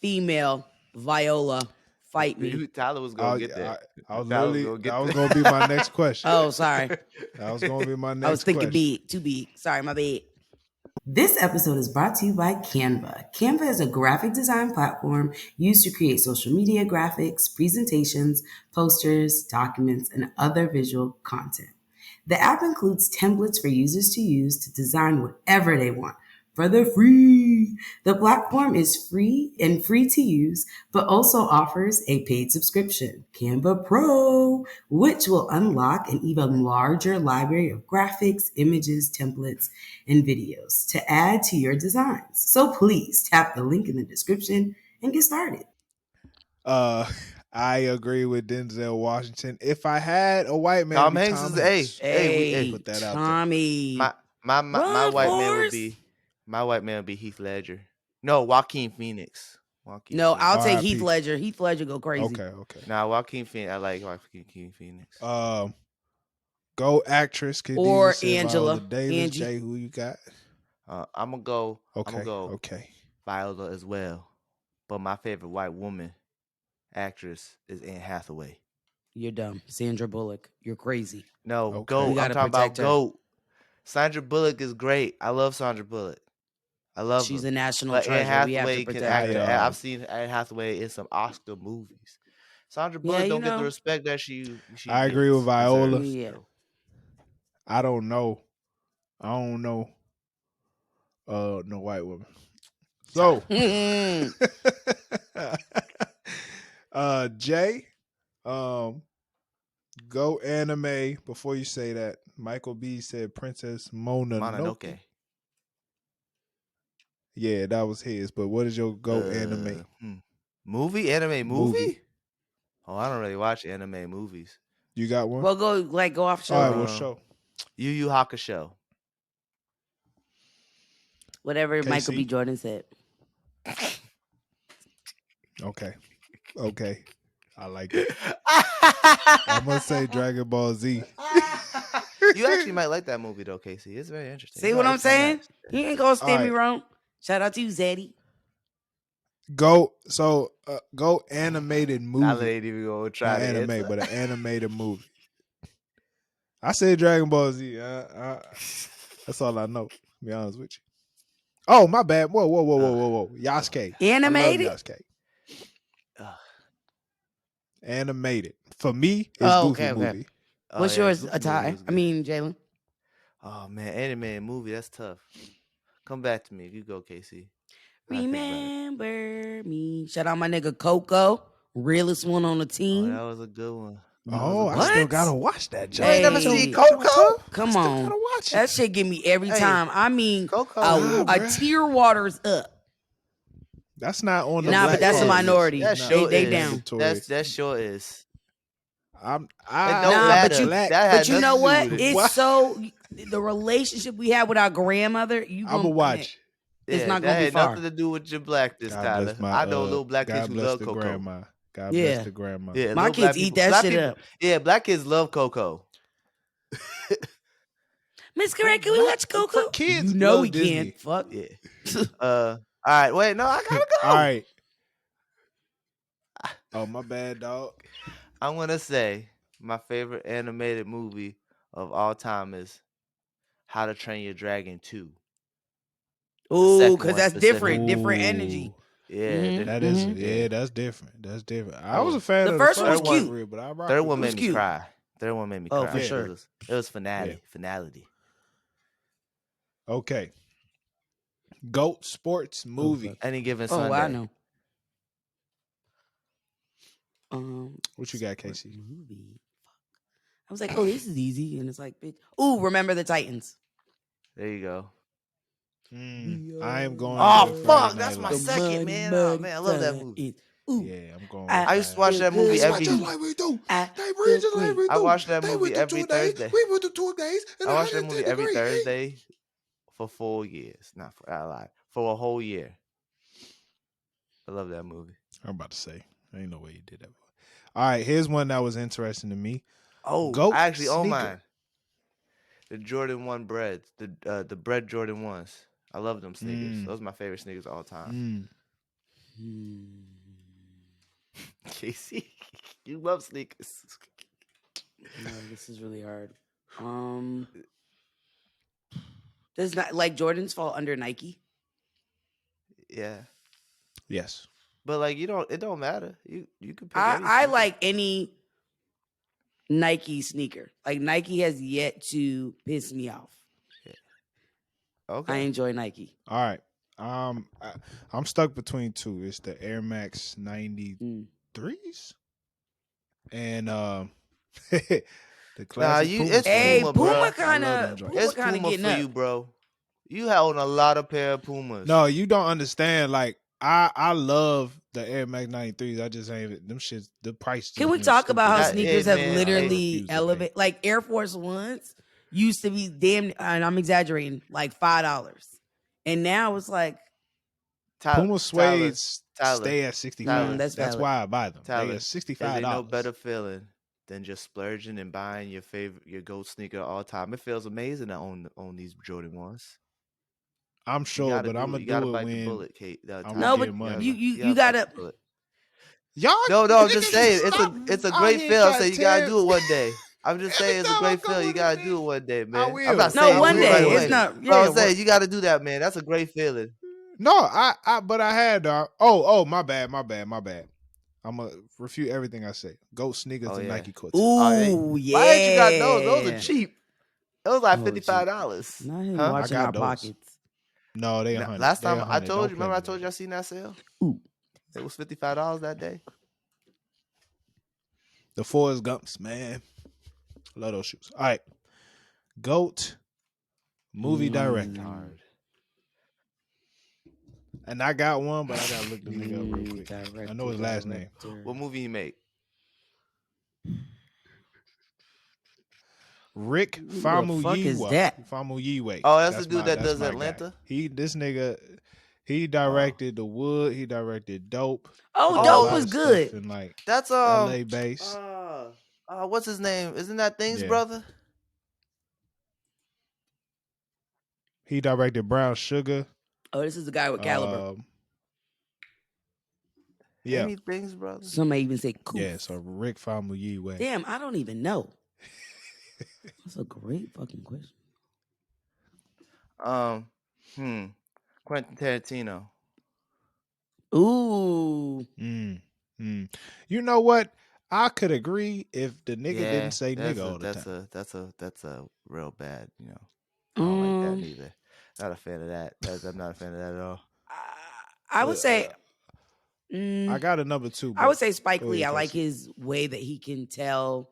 female, Viola. Fight me. Tyler was gonna I, get that. I was Tyler literally gonna get that was that. gonna be my next question. Oh, sorry. That was gonna be my next I was thinking question. big, too big. Sorry, my bad. This episode is brought to you by Canva. Canva is a graphic design platform used to create social media graphics, presentations, posters, documents, and other visual content. The app includes templates for users to use to design whatever they want for the free. The platform is free and free to use, but also offers a paid subscription, Canva Pro, which will unlock an even larger library of graphics, images, templates, and videos to add to your designs. So please tap the link in the description and get started. I agree with Denzel Washington. If I had a white man, Tom it'd be Hanks Tom is Hanks. Hey, Put that out there. Tommy. My Run, white man would Forrest. be Heath Ledger. No, Joaquin Phoenix. No, I'll take R.I.P. Heath Ledger. Heath Ledger go crazy. Okay. Nah, Joaquin Phoenix. I like Joaquin Phoenix. Go actress. Or Khadijah said Angela. Viola Davis. Angie. Jay, who you got? I'm gonna go. Okay. Viola as well. But my favorite white woman actress is Anne Hathaway. You're dumb. Sandra Bullock. You're crazy. No, Okay. GOAT. We I'm gotta talking about protect her. GOAT. Sandra Bullock is great. I love Sandra Bullock. I love She's her. a national But Anne treasure. We have to Hathaway can protect act. her. I've seen Anne Hathaway in some Oscar movies. Sandra Bullock you don't get the know. respect that she I agree with Viola. deserves, Yeah. so. I don't know. No white woman. So Jay, go anime. Before you say that, Michael B said Princess Mononoke. Yeah, that was his. But what is your go anime? Anime movie? Oh, I don't really watch anime movies. You got one? Well, go off show. All right, well, show. Yu Yu Hakusho. Whatever KC? Michael B. Jordan said. Okay. I like it. I'm gonna say Dragon Ball Z. You actually might like that movie though, Casey. It's very interesting. See what I'm saying? Nice. He ain't gonna stand me All right. wrong. Shout out to you, Zeddy. Go animated movie. Tyler ain't even gonna try Not to anime, answer. but an animated movie. I said Dragon Ball Z. That's all I know. To be honest with you. Oh, my bad. Whoa. Yasuke. Animated? I love Yasuke. Animated. For me, it's Goofy okay. movie. What's yours, Atai? I mean, Jalen. Oh man, animated movie, that's tough. Come back to me. You go, Casey. Remember me. Shout out my nigga Coco. Realest one on the Oh, team. that was a good one. I still gotta watch that. You ain't never seen Coco? Come on. Gotta watch it. That shit give me every time. I mean, Coco. a tear waters up. That's not on the Nah, but that's a minority. That sure they is. down. That sure is. I'm but you know what? It's so the relationship we have with our grandmother. I'm gonna watch. It's not gonna that be had far. nothing to do with your blackness, God Tyler. bless my, I know little black kids God who bless love the Coco. grandma. God bless the grandma. Yeah, my kids eat that shit up. Yeah, black kids love Coco. Miss Correct, can we watch Coco? Kids, you know love we Disney. can't. Fuck. Yeah. All right. Wait, no, I gotta go. All right. Oh, my bad, dog. I'm gonna say my favorite animated movie of all time is How to Train Your Dragon 2. Ooh, because that's different energy. Yeah, that is. Yeah, that's different. That's different. I was a fan the of first the one was first cute. but I third one made me cute. cry. Third one made me cry. Oh, for sure. It was finality. Okay. GOAT sports movie. Any given Sunday. Oh, I know. What you got, Casey? Movie. I was like, oh, this is easy, and it's like, bitch. Ooh, Remember the Titans. There you go. I am going Oh with Friday fuck, Night that's my Lights. second, man. Oh man, I love that movie. Yeah, I'm going with I used to watch that movie That's every. just like we do. I They breathe just like we I do. watched that They movie went through every 2 days. Thursday. We went through 2 days and I watched that 110 movie every degrees. Thursday for 4 years. Not for I lied. For a whole year. I love that movie. I'm about to say, ain't no way you did that. All right, here's one that was interesting to me. Oh, Goat I actually own sneaker. mine. The Jordan 1 breads. The bread Jordan 1s. I love them sneakers. Those are my favorite sneakers of all time. Casey, you love sneakers. No, this is really hard. Does not like Jordans fall under Nike? Yeah. Yes. But like it don't matter. You can pick any I sneaker. like any Nike sneaker. Like Nike has yet to piss me off. Okay. I enjoy Nike. All right. I'm stuck between two. It's the Air Max 93s and the classic Puma. it's Hey, Puma, Puma bro. kind I love them of joints. It's Puma Puma getting for up. you, bro. You own a lot of pair of Pumas. No, you don't understand. Like I love the Air Max 93s. I just ain't them shits. The price. Can just we went talk stupid about how this That- week. sneakers hey, have man, literally refuse to pay. elevated? Like Air Force Ones used to be damn, and I'm exaggerating, like $5, and now it's like Puma suedes Tyler, stay at 65. that's That's valid. why I buy them. Tyler, They are is $65. there no better feeling than just splurging and buying your GOAT sneaker all time? It feels amazing to own these Jordan 1s. I'm sure, but I'm gonna You gotta do it bite the when bullet, Kate. I'm No, getting but money. you bite gotta. the bullet. Y'all, No, I'm just niggas, saying stop it's a out great here feel. I'm trying saying to you gotta tear- do it one day. I'm just Every saying it's a time I great come feel. You with a gotta thing, do it one day, I man. will. I'm not No, saying one do it day. right It's away. not. But I'm Yeah, saying you gotta do that, man. That's a great feeling. No, but I had. My bad. I'm gonna refute everything I say. Goat sneakers Oh, and yeah. Nike Cortez. Ooh, yeah. Why ain't you got those? Those are cheap. Those like Oh, $55. Not him Huh? watching got our those. pockets. No, they Now, 100. last They time 100. I told Don't you, play remember I with told me. you I seen that sale? Ooh. It was $55 that day. The Forrest Gumps, man. Love those shoes. All right. Goat movie director. Hard. And I got one, but I gotta look the nigga up real quick. I know his last name. What movie he make? Rick Who the fuck is Famuyiwa. that? Famuyiwa. Oh, that's the dude that that's does my Atlanta? guy. This nigga, he directed The Wood. He directed Dope. Oh, He did a Dope lot was of stuff good. in like That's LA based. what's his name? Isn't that Thing's Yeah. brother? He directed Brown Sugar. Oh, this is the guy with Caliber. Yeah. Ain't he Thing's brother? Some may even say Coof. Yeah, so Rick Famuyiwa. Damn, I don't even know. That's a great fucking question. Quentin Tarantino. Ooh. You know what? I could agree if the nigga didn't say nigga all the time. That's a real bad, I don't like that neither. Not a fan of that. I'm not a fan of that at all. I would say I got a number two. I would say Spike go Lee. ahead, I like Casey. his way that he can tell.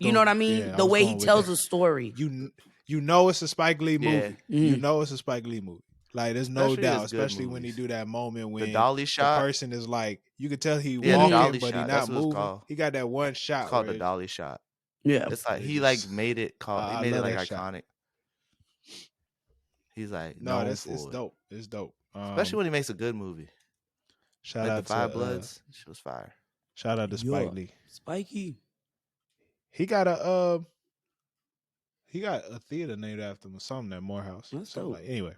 You know what I mean? The way he tells a story. You know it's a Spike Lee movie. Yeah. You know it's a Spike Lee movie. Like there's no Especially doubt, his good especially when he movies. do that moment when The dolly the shot. person is like, you can tell he Yeah, the walking, dolly but he shot. not That's what it's moving. called. He got that one shot. It's called where the dolly shot. Yeah. It's like It he just- made it called. He I made it love like that shot. iconic. He's like No, known it's for it. dope. It's dope. Especially when he makes a good movie. Shout Like out the Five to Bloods. She was fire. shout out to Spike Lee. Spikey. He got a theater named after him or something at Morehouse. That's Something dope. like anyway.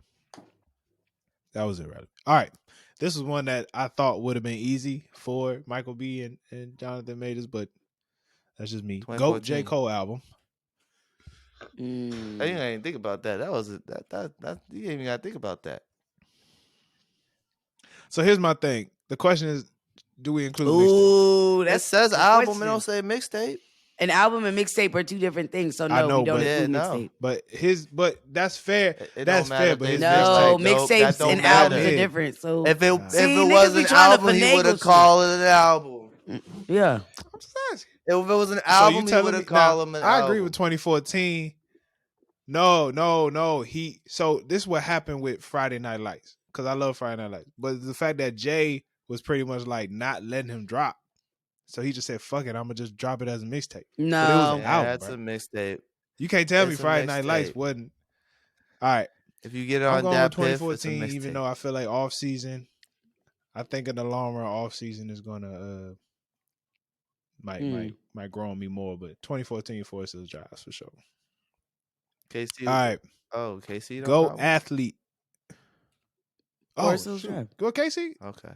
That was irrelevant. All right. This is one that I thought would have been easy for Michael B and Jonathan Majors, but that's just me. GOAT J. 2014. Cole album. You didn't even think about that. That was that. You didn't even gotta think about that. So here's my thing. The question is, do we include mixtape? Ooh, It that's says the album. It question. don't say mixtape. An album and mixtape are two different things. So I no, know, we don't but- include Yeah, no. mixtape. But that's fair. It That's don't matter fair. if But they his say No, like, mixtape. nope, that mixtapes don't and matter. albums are different. So If it See, if it niggas was be an trying to album, he would finagle have shit. called it an album. yeah, I'm just asking. If it was an So album, you he telling would me have called now, him an I album. agree with 2014. No. So this is what happened with Friday Night Lights, because I love Friday Night Lights. But the fact that Jay was pretty much like not letting him drop, so he just said, "Fuck it, I'm gonna just drop it as a mixtape." But it was No. an Yeah, album, it's bro. a mixtape. You can't tell me It's a Friday Night Lights mixtape. wasn't. All right, If you get it I'm on going that with piff, it's a 2014, even mixtape. though I feel like off season. I think in the long run, off season is gonna might grow on me more, but 2014 Forest Hills Drives for sure. KC. All right, Oh, KC don't go got one? athlete. Forest Oh Hills shoot, Drive. go Casey. Okay.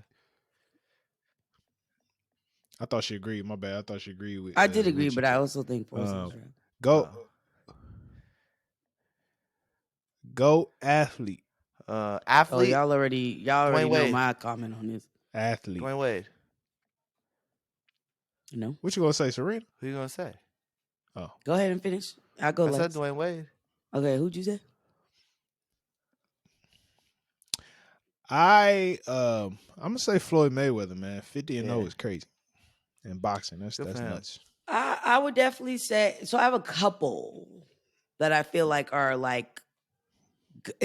I thought she agreed. My bad. I thought she agreed with. I did agree, with you but I two. also think Forest Hills Drive. Go go athlete. Oh, Athlete. y'all already know Wade. my comment on this. Athlete. Dwayne Wade. You know? What you gonna say, Serena? Who you gonna say? Oh, Go ahead and finish. I'll go I said last. Dwayne Wade. Okay, who'd you say? I'm gonna say Floyd Mayweather, man. 50-0 Yeah. is crazy. In boxing, that's Good for him. nuts. I would definitely say so. I have a couple that I feel like are like.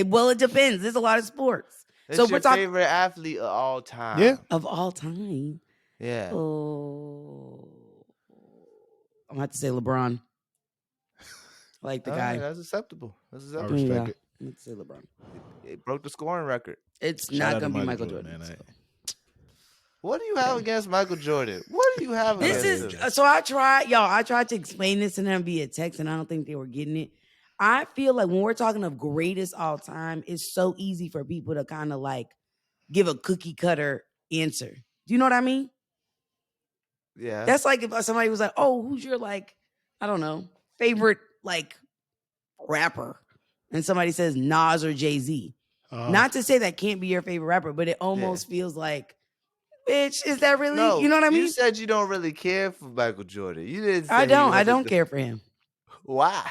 Well, it depends. There's a lot of sports. It's So your we're talking favorite athlete of all time. Yeah. of all time. Yeah. Oh, I'm gonna have to say LeBron. I like the All guy. right, that's acceptable. That's I acceptable. respect it. I'm gonna say LeBron. It broke the scoring record. It's Shout not out to gonna be Michael Michael Jordan, Jordan. man. so. What do you have against Michael Jordan? What do you have This against is him? so I tried to explain this to them via text, and I don't think they were getting it. I feel like when we're talking of greatest all time, it's so easy for people to kind of like give a cookie cutter answer. Do you know what I mean? Yeah. That's like if somebody was like, "Oh, who's your like, I don't know, favorite like rapper?" And somebody says Nas or Jay-Z. Not to say that can't be your favorite rapper, but it almost feels like, bitch, is that really? No, you know what I mean? You said you don't really care for Michael Jordan. You didn't say I he don't. I wasn't don't the- care for him. Why?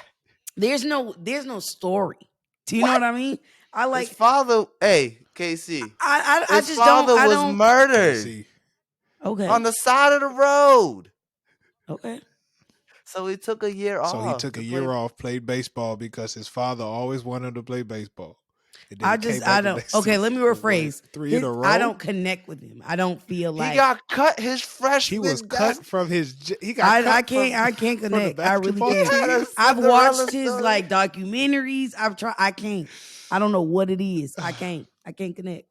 There's no story. Do you know what I mean? I like. His father. Hey, KC. I His just father don't. I was don't. murdered See, Okay. on the side of the road. Okay. So he took a year off. so he took to a play- year off, played baseball because his father always wanted him to play baseball. And then I he came just. back I the don't. next Okay. season Let me and won rephrase. 3 in a row. I don't connect with him. I don't feel like He got cut his freshman. He was cut from his. He got I cut can't. from, I can't from the connect. I really basketball can't. He had team. a I've Cinderella watched his story. like documentaries. I've tried. I can't. I don't know what it is. I can't connect.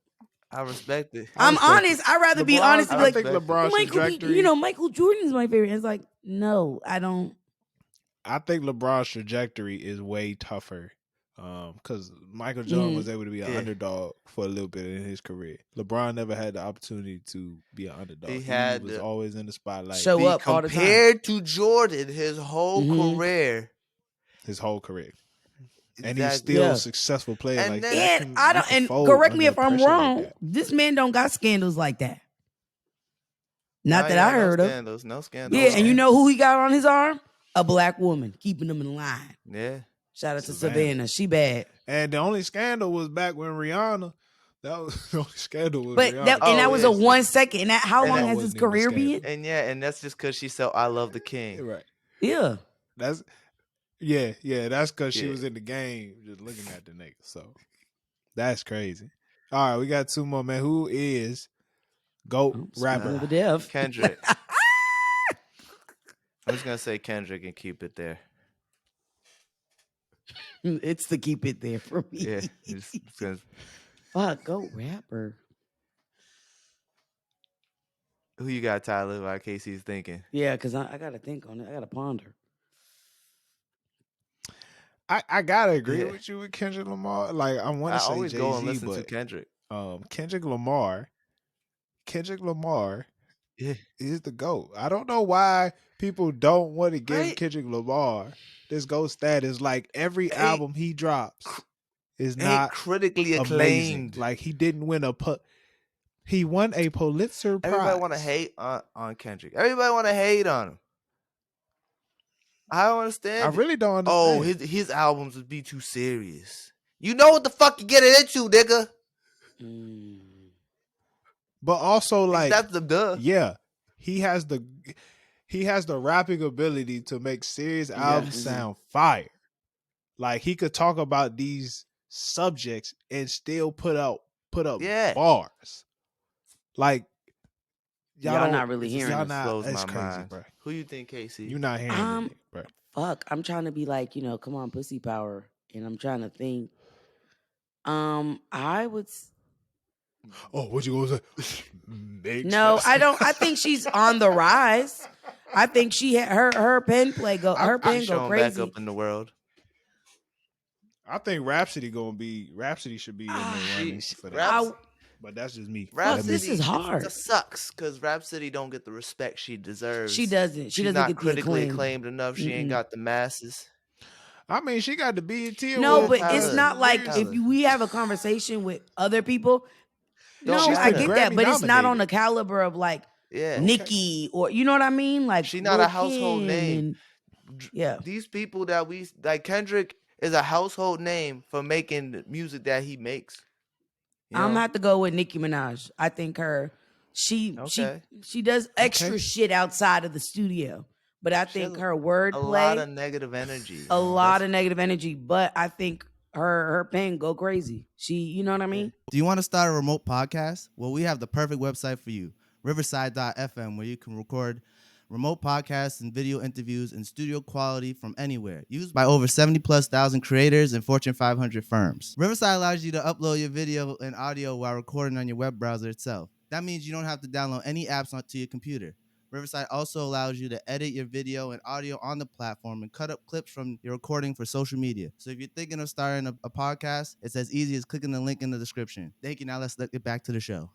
I respect it. I I'm respect honest. I'd rather be LeBron- honest and be I like, think LeBron's Michael, trajectory. Michael Jordan's my favorite. And it's like, no, I don't. I think LeBron's trajectory is way tougher because Michael Jordan was able to be an underdog for a little bit in his career. LeBron never had the opportunity to be an underdog. He was to always in the spotlight show Be up all the time. compared to Jordan his whole career. his whole career. And Exactly. he's still Yeah. a successful player. And like then- that. And I don't. And correct me if I'm wrong. This man don't got scandals like that. Not that I heard of. No scandals. Yeah, and you know who he got on his arm? A black woman keeping him in line. Yeah. Shout out to Savannah. Savannah. She bad. And the only scandal was back when Rihanna. That was the only scandal with But Rihanna. that was a yes. 1 second. And how And long that has wasn't his even a career scandal. been? And that's just because she said, "I love the king." Right. Yeah. That's yeah. That's because she Yeah. was in the game just looking at the nigga. So that's crazy. All right, we got 2 more, man. Who is GOAT rapper? Speaking of the deaf. Kendrick. I'm just gonna say Kendrick and keep it there. It's to keep it there for me. Yeah. Just gonna- Fuck, go rapper. who you got, Tyler? While Casey's thinking. Yeah, because I got to think on it. I got to ponder. I gotta agree Yeah. with you with Kendrick Lamar. Like I want I to say always go and Jay-Z, listen to but Kendrick. Kendrick Lamar Yeah. is the GOAT. I don't know why people don't want to give Right. Kendrick Lamar this GOAT status. Like every album he drops is not critically amazing. acclaimed. Like he didn't win he won a Pulitzer Prize. Everybody want to hate on Kendrick. Everybody want to hate on him. I don't understand. I really don't understand. Oh, his albums would be too serious. You know what the fuck you getting into, nigga. But also like That's the duh. yeah, he has the rapping ability to make serious albums sound fire. Like he could talk about these subjects and still put up Yeah. bars. Like y'all Y'all don't, not really hearing y'all us. not. Blows It's my crazy, mind. bro. Who you think, Casey? You not hearing it, bro. Fuck. I'm trying to be like, come on, pussy power, and I'm trying to think. I would. Oh, what you gonna say? No, I don't. I think she's on the rise. I think her pen play go I- her I- pen She's go showing back crazy. up in the world. I think Rhapsody should be in the running for that. But that's just me. Fuck, this is hard. It sucks because Rhapsody don't get the respect she deserves. She doesn't. She She's doesn't not get the critically acclaim. acclaimed enough. She ain't got the masses. I mean, she got the BET No, award. but for it's Tyler, not like years. if we have a conversation with other people. Don't No, I matter. get that, but it's not on Grammy-nominated. the caliber of like Yeah. Nicki or you know what I mean, like She not Lil' a household Kim name. and- yeah, These people that we like, Kendrick is a household name for making the music that he makes. I'm gonna have to go with Nicki Minaj. I think she does extra shit outside of the studio, but I think her wordplay a lot of negative energy. a lot of negative energy. But I think her pen go crazy. She, you know what I mean? Do you want to start a remote podcast? Well, we have the perfect website for you, riverside.fm, where you can record remote podcasts and video interviews in studio quality from anywhere, used by over 70,000+ creators and Fortune 500 firms. Riverside allows you to upload your video and audio while recording on your web browser itself. That means you don't have to download any apps onto your computer. Riverside also allows you to edit your video and audio on the platform and cut up clips from your recording for social media. So if you're thinking of starting a podcast, it's as easy as clicking the link in the description. Thank you. Now let's get back to the show.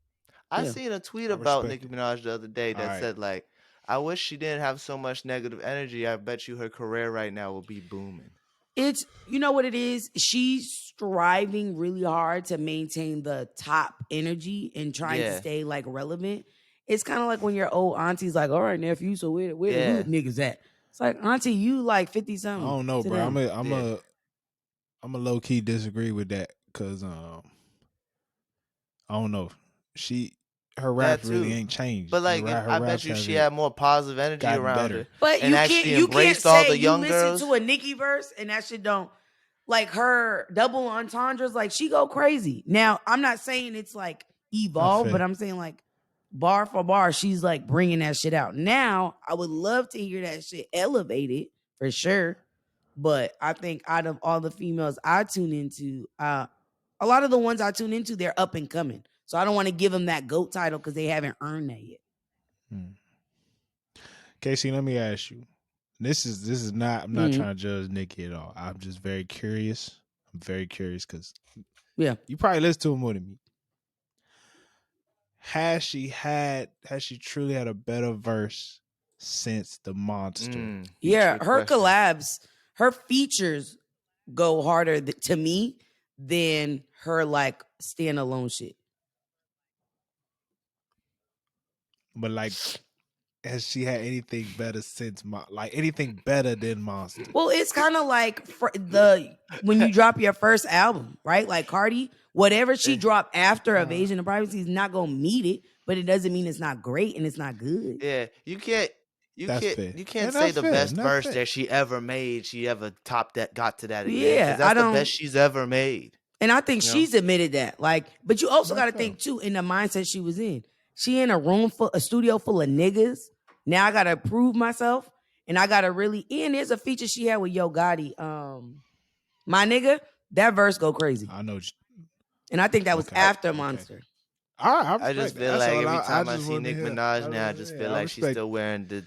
I seen a tweet about Nicki it. Minaj the other day that said like, I wish she didn't have so much negative energy. I bet you her career right now will be booming. It's, you know what it is? She's striving really hard to maintain the top energy and trying to stay like relevant. It's kind of like when your old auntie's like, all right, nephew, so where the hood niggas at? It's like, auntie, you like 50 something. I don't know, bro. I'm a low key disagree with that because I don't know. Her rap really ain't changed. But like, I bet you she had more positive energy around her. But and you can't say all the young you girls. listen to a Nicki verse and that shit don't, like her double entendres, like she go crazy. Now, I'm not saying it's like evolved, but I'm saying like bar for bar, she's like bringing that shit out. Now, I would love to hear that shit elevated for sure. But I think out of all the females I tune into, a lot of the ones I tune into, they're up and coming. So I don't want to give them that GOAT title because they haven't earned that yet. Casey, let me ask you. This is not. I'm not trying to judge Nicki at all. I'm just very curious. I'm very curious because you probably listen to her more than me. Has she truly had a better verse since the Monster? Yeah, her collabs, her features go harder to me than her like standalone shit. But like, has she had anything better since anything better than Monster? Well, it's kind of like when you drop your first album, right? Like Cardi, whatever she dropped after Invasion of Privacy is not gonna meet it, but it doesn't mean it's not great and it's not good. Yeah, you can't fair. say the best verse that she ever made. She ever topped that, got to that again. Yeah, that's the best she's ever made. And I think she's admitted that. Like, but you also got to think too in the mindset she was in. She in a studio full of niggas. Now I gotta prove myself, and I gotta really. And there's a feature she had with Yo Gotti. My nigga, that verse go crazy. I know, and I think that was after Monster. I just feel like every time I see Nicki Minaj now, I just feel like she's still wearing the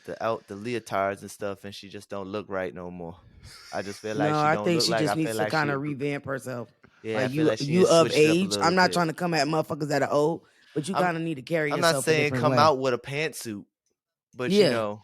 leotards and stuff, and she just don't look right no more. I just feel like I think she just needs to kind of revamp herself. Yeah, like you of age. I'm not trying to come at motherfuckers that are old, but you kind of need to carry yourself. I'm not saying come out with a pantsuit, but you know,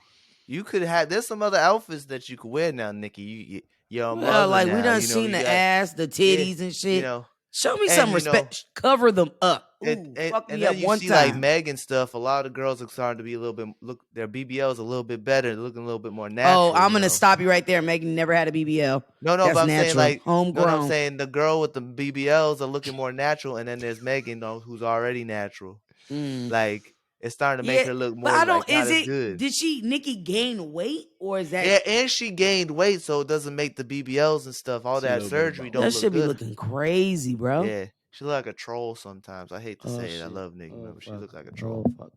you could have. There's some other outfits that you could wear now, Nicki. You're like now, we done seen the ass, the titties, and shit. You know, show me some respect. Cover them up. Ooh, fuck me up one time. Like Megan stuff. A lot of girls are starting to be a little bit their BBLs a little bit better, looking a little bit more natural. Oh, I'm gonna stop you right there. Megan never had a BBL. No, that's but I'm natural. saying like homegrown. No, I'm saying the girl with the BBLs are looking more natural, and then there's Megan who's already natural. Like It's starting to make her look more but I don't. like not Is as it? good. Did Nikki gain weight or is that? Yeah, and she gained weight, so it doesn't make the BBLs and stuff. All It's a that little bit of surgery both. don't That look should be good. looking crazy, bro. Yeah, she look like a troll sometimes. I hate to Oh, say it. I shit. love Nikki, Oh, but she fuck. look like a Oh, troll. fuck.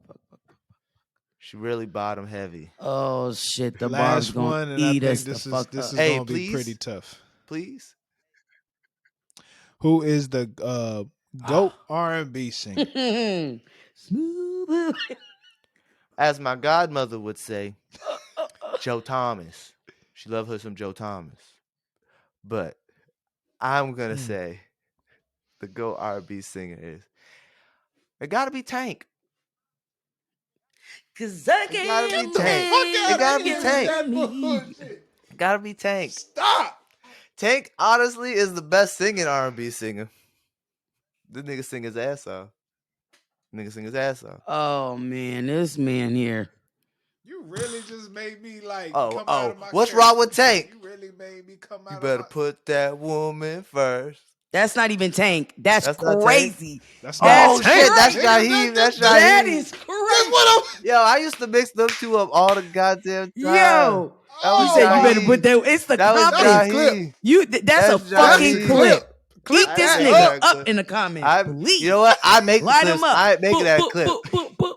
She really bottom heavy. Oh shit! The Last barb's gonna one, and I eat think us the this fuck is up. Hey, gonna be please? pretty tough. Please. Who is the GOAT R&B singer? Smooth. As my godmother would say, Joe Thomas. She loved her some Joe Thomas. But I'm gonna say the GOAT R&B singer is. It gotta be Tank. Cause I It gotta be can't Tank. It gotta be Tank. It gotta be Tank. Stop. Tank honestly is the best singing R&B singer. This nigga sing his ass off. Oh man, this man here. You really just made me like Oh, come out of my what's character. wrong with Tank? You really made me come out You of better my... put that woman first. That's not even Tank. That's That's not Tank? crazy. That's Oh not shit, that's Tank. Shaheem. That's That Shaheem. is crazy. That's what I'm... Yo, I used to mix them two up all the goddamn time. Yo, That was he said you better Shaheem. put that. It's the That was confidence. Shaheem. That's a That's fucking Shaheem. clip. Clip Keep this I nigga that up clip. in the comments, please. You know what? I make the Light clips. him up. I ain't making that Boop, clip. boop, boop, boop.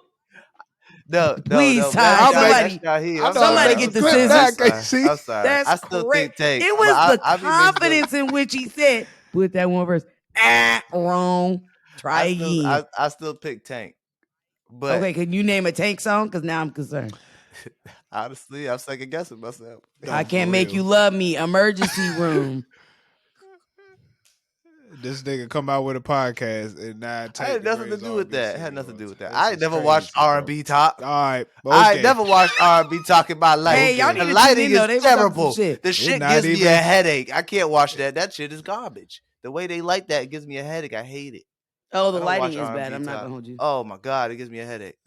No. Please, That's Ty. That's Somebody, Shaheem. I'm somebody sorry. get the clip scissors. that, KC. I'm sorry. That's I still correct. think Tank. It but was the I be mixing them. confidence in which he said, "Put that one verse." Wrong. Try again. I still pick Tank. But Okay, can you name a Tank song? Because now I'm concerned. honestly, I'm second guessing myself. I can't make you love me. Emergency room. This nigga come out with a podcast and now I Tank had the nothing to greatest do with R&B that. singer Had nothing to do of with that. all I time. ain't This never is watched crazy, bro. R&B talk. All right, I ain't okay. never watched R&B talk in my life. Hey, y'all need The to lighting tune in, though. They is was talking terrible. some shit. The shit not gives me even- a headache. I can't watch that. That shit is garbage. The way they light that gives me a headache. I hate it. Oh, the I don't lighting watch is bad. R&B I'm not talk. gonna hold you. Oh my god, it gives me a headache.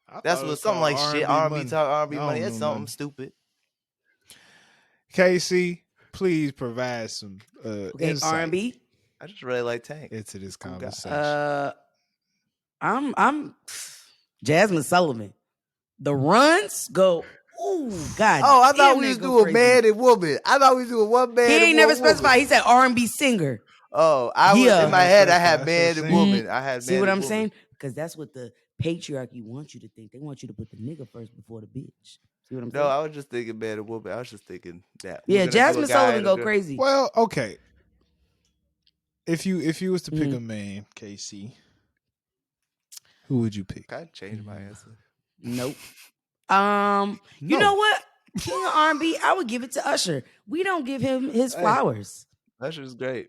I That's thought it what was something called like shit. R&B R&B money. talk, R&B I money. don't It's know something nothing. stupid. KC, please provide some Okay, insight R&B. I just really like Tank. into this Cool guy. conversation. I'm Jasmine Sullivan. The runs go. Ooh, God. Oh, I thought damn, we they was go doing crazy. man and woman. I thought we was doing one man He and ain't one never specified. woman. He said R&B singer. Oh, I was Yeah. in my head. I had That's man what I'm and saying. woman. I had See man what and I'm woman. saying? Because that's what the patriarchy wants you to think. They want you to put the nigga first before the bitch. See what I'm No, saying? I was just thinking man and woman. I was just thinking that. Yeah, We're gonna do a Jasmine guy Sullivan and a go girl. crazy. Well, okay. If you was to pick Mhm. a man, KC, who would you pick? I changed my answer. Nope. You know what? King of R&B, I would give it to Usher. We don't give him his Hey. flowers. That shit was great.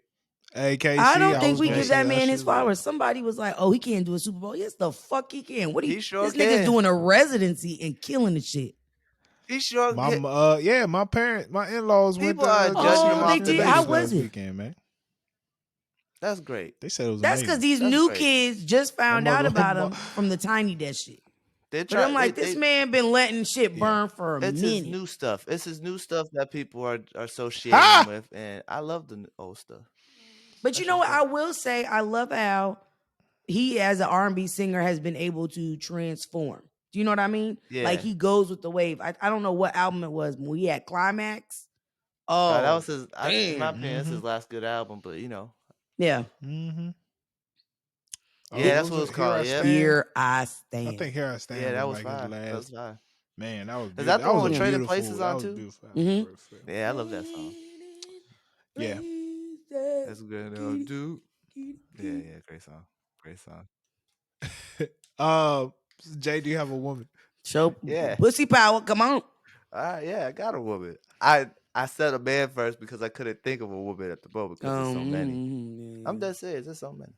Hey, KC, I don't think was we gonna give say that man Usher his as well. flowers. Somebody was like, "Oh, he can't do a Super Bowl." Yes, the fuck he can. What He sure this nigga's can. doing a residency and killing the shit. He sure. My my in-laws went People to are go judging see him Usher off in the Vegas How leaves, was last it? weekend, man. That's great. They said it was That's amazing. because these That's new great. kids just found out about him mother- from the Tiny Desk shit. They But try. I'm like, this man been letting shit burn for a It's minute. his new stuff. It's his new stuff that people are associating Ha! with, and I love the old stuff. But you know what? I will say, I love how he, as an R&B singer, has been able to transform. Do you know what I mean? Yeah. Like he goes with the wave. I don't know what album it was when he had Climax. Oh, That was his. In my damn. opinion, that's his last good album. But you know, Yeah. Mm-hmm. yeah, that's what it's called. Yeah, Here I Stand. I think Here I Stand. yeah, that was like fine. his That was last. fine. Man, that was Is beautiful. that the one was with a Trading beautiful- Places that on was a too? beautiful Mhm. album for real. Yeah, I love that song. Yeah. That's good. Dude. Yeah, great song. Great song. Jay, do you have a woman? Show Yeah. pussy power. Come on. Yeah, I got a woman. I said a man first because I couldn't think of a woman at the moment because there's so many. I'm dead serious. There's so many.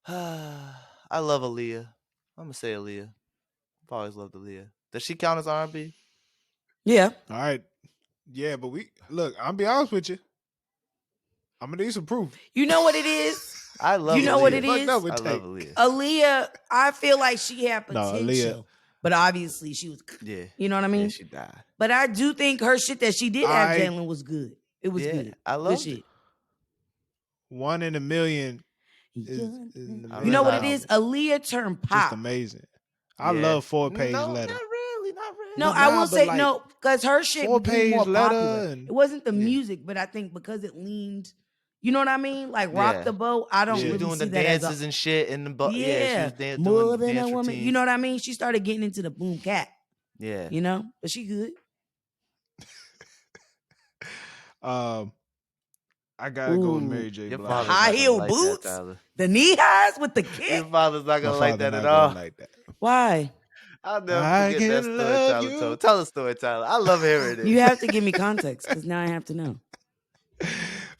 I love Aaliyah. I'm gonna say Aaliyah. I've always loved Aaliyah. Does she count as R&B? Yeah. All right. Yeah, but I'll be honest with you. I'm gonna need some proof. You know what it is? I love. You know Aaliyah. what it Fucked is? up with I Tank. love Aaliyah. Aaliyah, I feel like she had No, potential. Aaliyah. But obviously she was, Yeah, you know what I mean? yeah, she died. But I do think her shit that she did have, I- Jalen, was good. It was Yeah, good. I Good loved shit. it. 1 in a million. You know what it is? Aaliyah turned pop. Just amazing. I love 4-page no, letter. Not really. No, But I nah, will but say like, no, because her shit was 4-page more letter popular. and- It wasn't the music, but I think because it leaned, you know what I mean? Like Rock the Boat, I don't She was really doing see the that as dances and shit in the yeah, she was more doing than dance a woman. routines. You know what I mean? She started getting into the boom cat. Yeah. You know, but she good. I gotta go with Mary J. Your Blige. father's High not gonna heel like boots, that, Tyler. the knee highs with the kick. Your father's not My gonna like father that not at gonna all. like that. Why? I'll never I forget that can story love Tyler you. told. Tell the story, Tyler. I love hearing it. You have to give me context because now I have to know.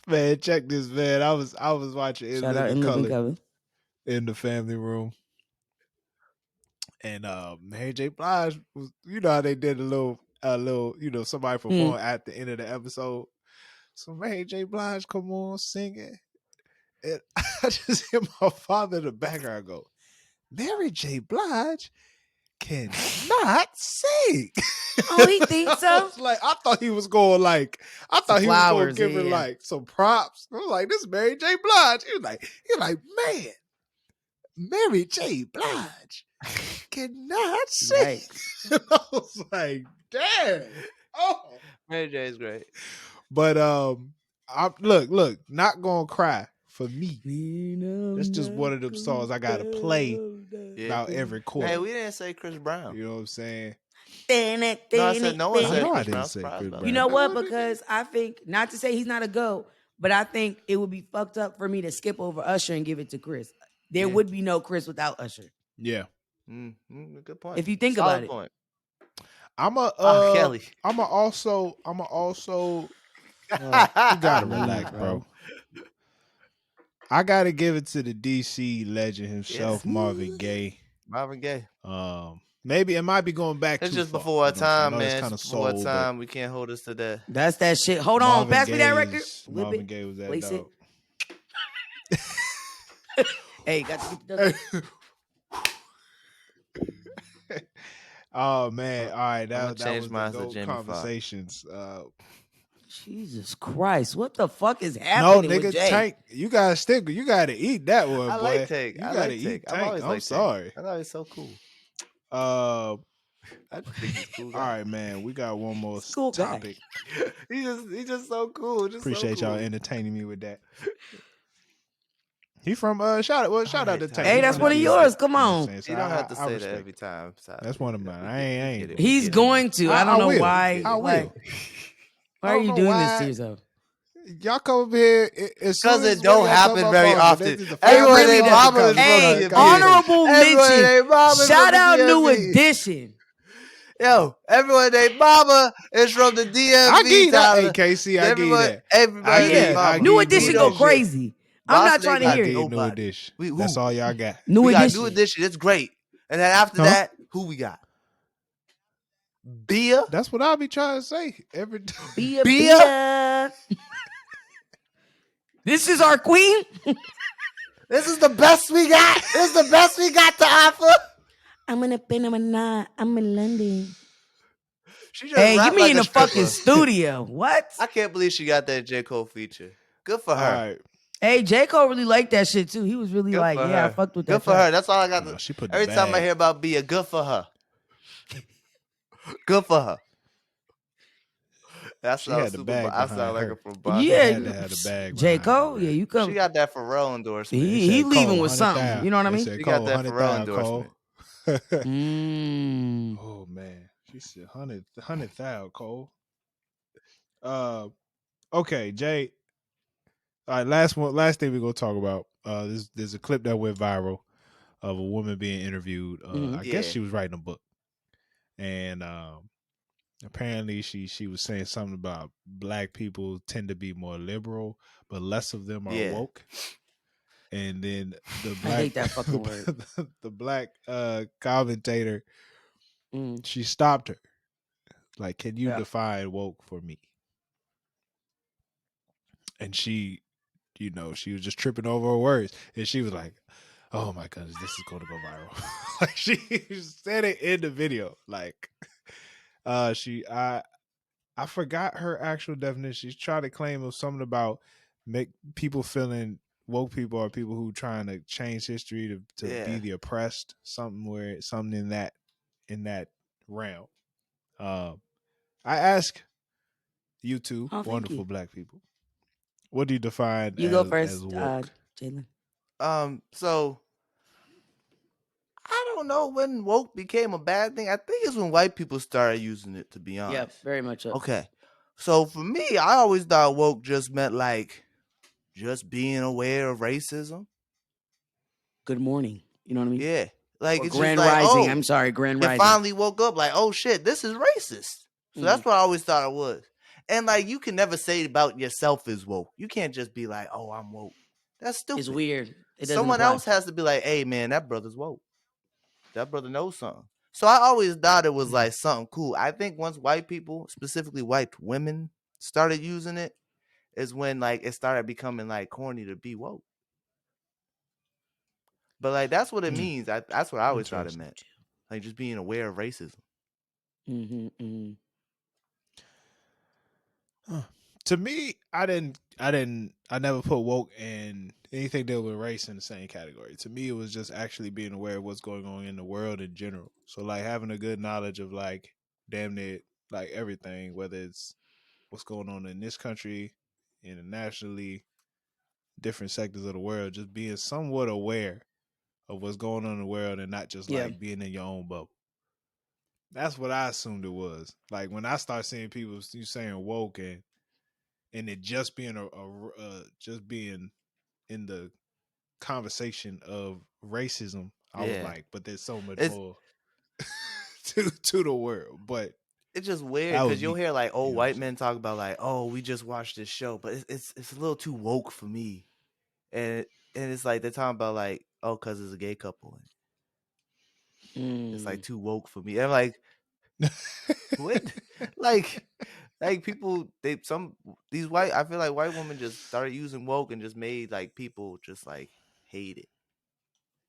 Man, check this, man. I was watching In Shout out Living in living Color color. in the family room. And Mary J. Blige was, you know how they did a little, somebody perform at the end of the episode. So Mary J. Blige come on singing. And I just hear my father in the background go, Mary J. Blige cannot sing. Oh, he thinks so? I thought he was going flowers, give her yeah. like some props. I was like, this is Mary J. Blige. He was like, man, Mary J. Blige cannot sing. Right. And I was like, damn. Oh. Mary J is great. But look, not gonna cry for me. That's just one of them songs I gotta play about every quarter. Hey, we didn't say Chris Brown. You know what I'm saying? No, I said no one I said know I Chris didn't Brown. say Surprised Chris about Brown. You that. know what? No, I didn't. Because I think, not to say he's not a GOAT, but I think it would be fucked up for me to skip over Usher and give it to Chris. There would be no Chris without Usher. Yeah. Good point. If you think Solid about it. point. Kelly. I'm a also you gotta relax, bro. I gotta give it to the DC legend himself, Marvin Gaye. Marvin Gaye. Maybe it might be going back It's too just far. before our You know what I'm saying? I time, know that's man. kinda It's before our soul, time. We can't hold us to that. That's that shit. Hold on. Pass me that record. Flip Marvin it. Gaye was that Place dog. it. Hey, got to get the Oh man! All right, that change was the mine to GOAT Jamie Foxx. conversations. Jesus Christ. What the fuck is No, happening nigga, with Jay? Tank, you gotta stick. You gotta eat that one, I boy. like Tank. You I gotta like eat Tank. Tank. I'm liked sorry. Tank. I thought he's so cool. Uh, I just think he's a cool all guy. right, man. We got one more Cool guy. topic. He's just so cool. Just Appreciate so cool. y'all entertaining me with that. He from shout out to Tank. Hey, He that's from one of the yours. DMV. Come You know what I'm on. saying? So You don't have to I say that respect every it. time. Tyler. That's one of mine. We I get it. ain't. He's going to. I don't know will. why. I will. Why I are don't you know doing this why. to yourself? Y'all come up here as soon Because as it don't one of y'all happen come up very on, often. this is the Everyone first really named motherfucker Mama is comes from Hey, the the DMV. honorable Everyone mention. named Mama is Shout from the out New DMV. Edition. Yo, everyone named Mama is from the DMV. I give you that. Hey, Tyler. KC, I give you that. Everybody named Yeah. Mama. New you Edition New go Edition. crazy. I'm Boss not trying to nigga, I hear give it. you New Nobody. Edition. Who? That's all y'all got. New We got Edition. New Edition. It's great. And then after that, who we got? Bia. That's what I'll be trying to say every time. Bia. This is our queen. This is the best we got. This is the best we got to offer. I'm in a Panama. I'm in London. She just Hey, rap you mean like in a the fucking stripper. studio? What? I can't believe she got that J. Cole feature. Good for her. All right. Hey, J. Cole really liked that shit too. He was really Good like, for yeah, I her. fucked with that. Good for her. That's all I got. No, she put the Every time I bag. hear about Bia, good for her. Good for her. That She had sounds the super. bag I sound behind like her. her from Boston. Yeah, had to have the bag J. behind Cole. her, Yeah, man. you come. She got that Pharrell endorsement. He leaving Cole, with something. 100,000. You know what I They mean? said She got Cole, that Pharrell 100,000, Cole. Mm. Oh man, she said 100,000, Cole. Okay, Jay. All right, last thing we're gonna talk about. There's a clip that went viral of a woman being interviewed. I guess she was writing a book, and apparently she was saying something about black people tend to be more liberal, but less of them are woke. And then the black, I hate that fucking word. the black commentator, she stopped her. Like, can you define woke for me? And she, she was just tripping over her words. And she was like, oh my goodness, this is going to go viral. Like, she said it in the video. Like, I forgot her actual definition. She's trying to claim of something about make people feeling woke people are people who trying to change history to be Yeah. the oppressed, something in that realm. Um, I ask you two Oh, thank wonderful you. black people, what do you define You go as first, woke? Jalen. So I don't know when woke became a bad thing. I think it's when white people started using it, to be Yep, honest. very much up. Okay. So for me, I always thought woke just meant like just being aware of racism. Good morning. You know what I mean? Yeah. Like Or it's just Grand like, Rising. oh, I'm sorry, Grand you Rising. finally woke up like, oh shit, this is racist. So Mm. that's what I always thought it was. And like you can never say about yourself is woke. You can't just be like, oh, I'm woke. That's It's stupid. weird. It doesn't Someone apply. else has to be like, hey man, that brother's woke. That brother knows something. So I always thought it was like something cool. I think once white people, specifically white women, started using it, is when like it started becoming like corny to be woke. But like that's what it Mm, means. That's what I always thought it interesting. meant. Like just being aware of racism. Mm-hmm, mm-hmm. Huh. To me, I never put woke and anything dealing with race in the same category. To me, it was just actually being aware of what's going on in the world in general. So like having a good knowledge of like damn near like everything, whether it's what's going on in this country, internationally, different sectors of the world, just being somewhat aware of what's going on in the world and not just Yeah. like being in your own bubble. That's what I assumed it was. Like when I start seeing people you saying woke and it just being just being in the conversation of racism, I was Yeah. like, but there's so much It's more to the world. But it's just weird that was because you'll me. hear like You old know what I'm white saying? men talk about like, oh, we just watched this show, but it's a little too woke for me. And it's like they're talking about like, oh, cause it's a gay couple. It's like Mm. too woke for me. And I'm like, what? like people these white I feel like white women just started using woke and just made like people just like hate it.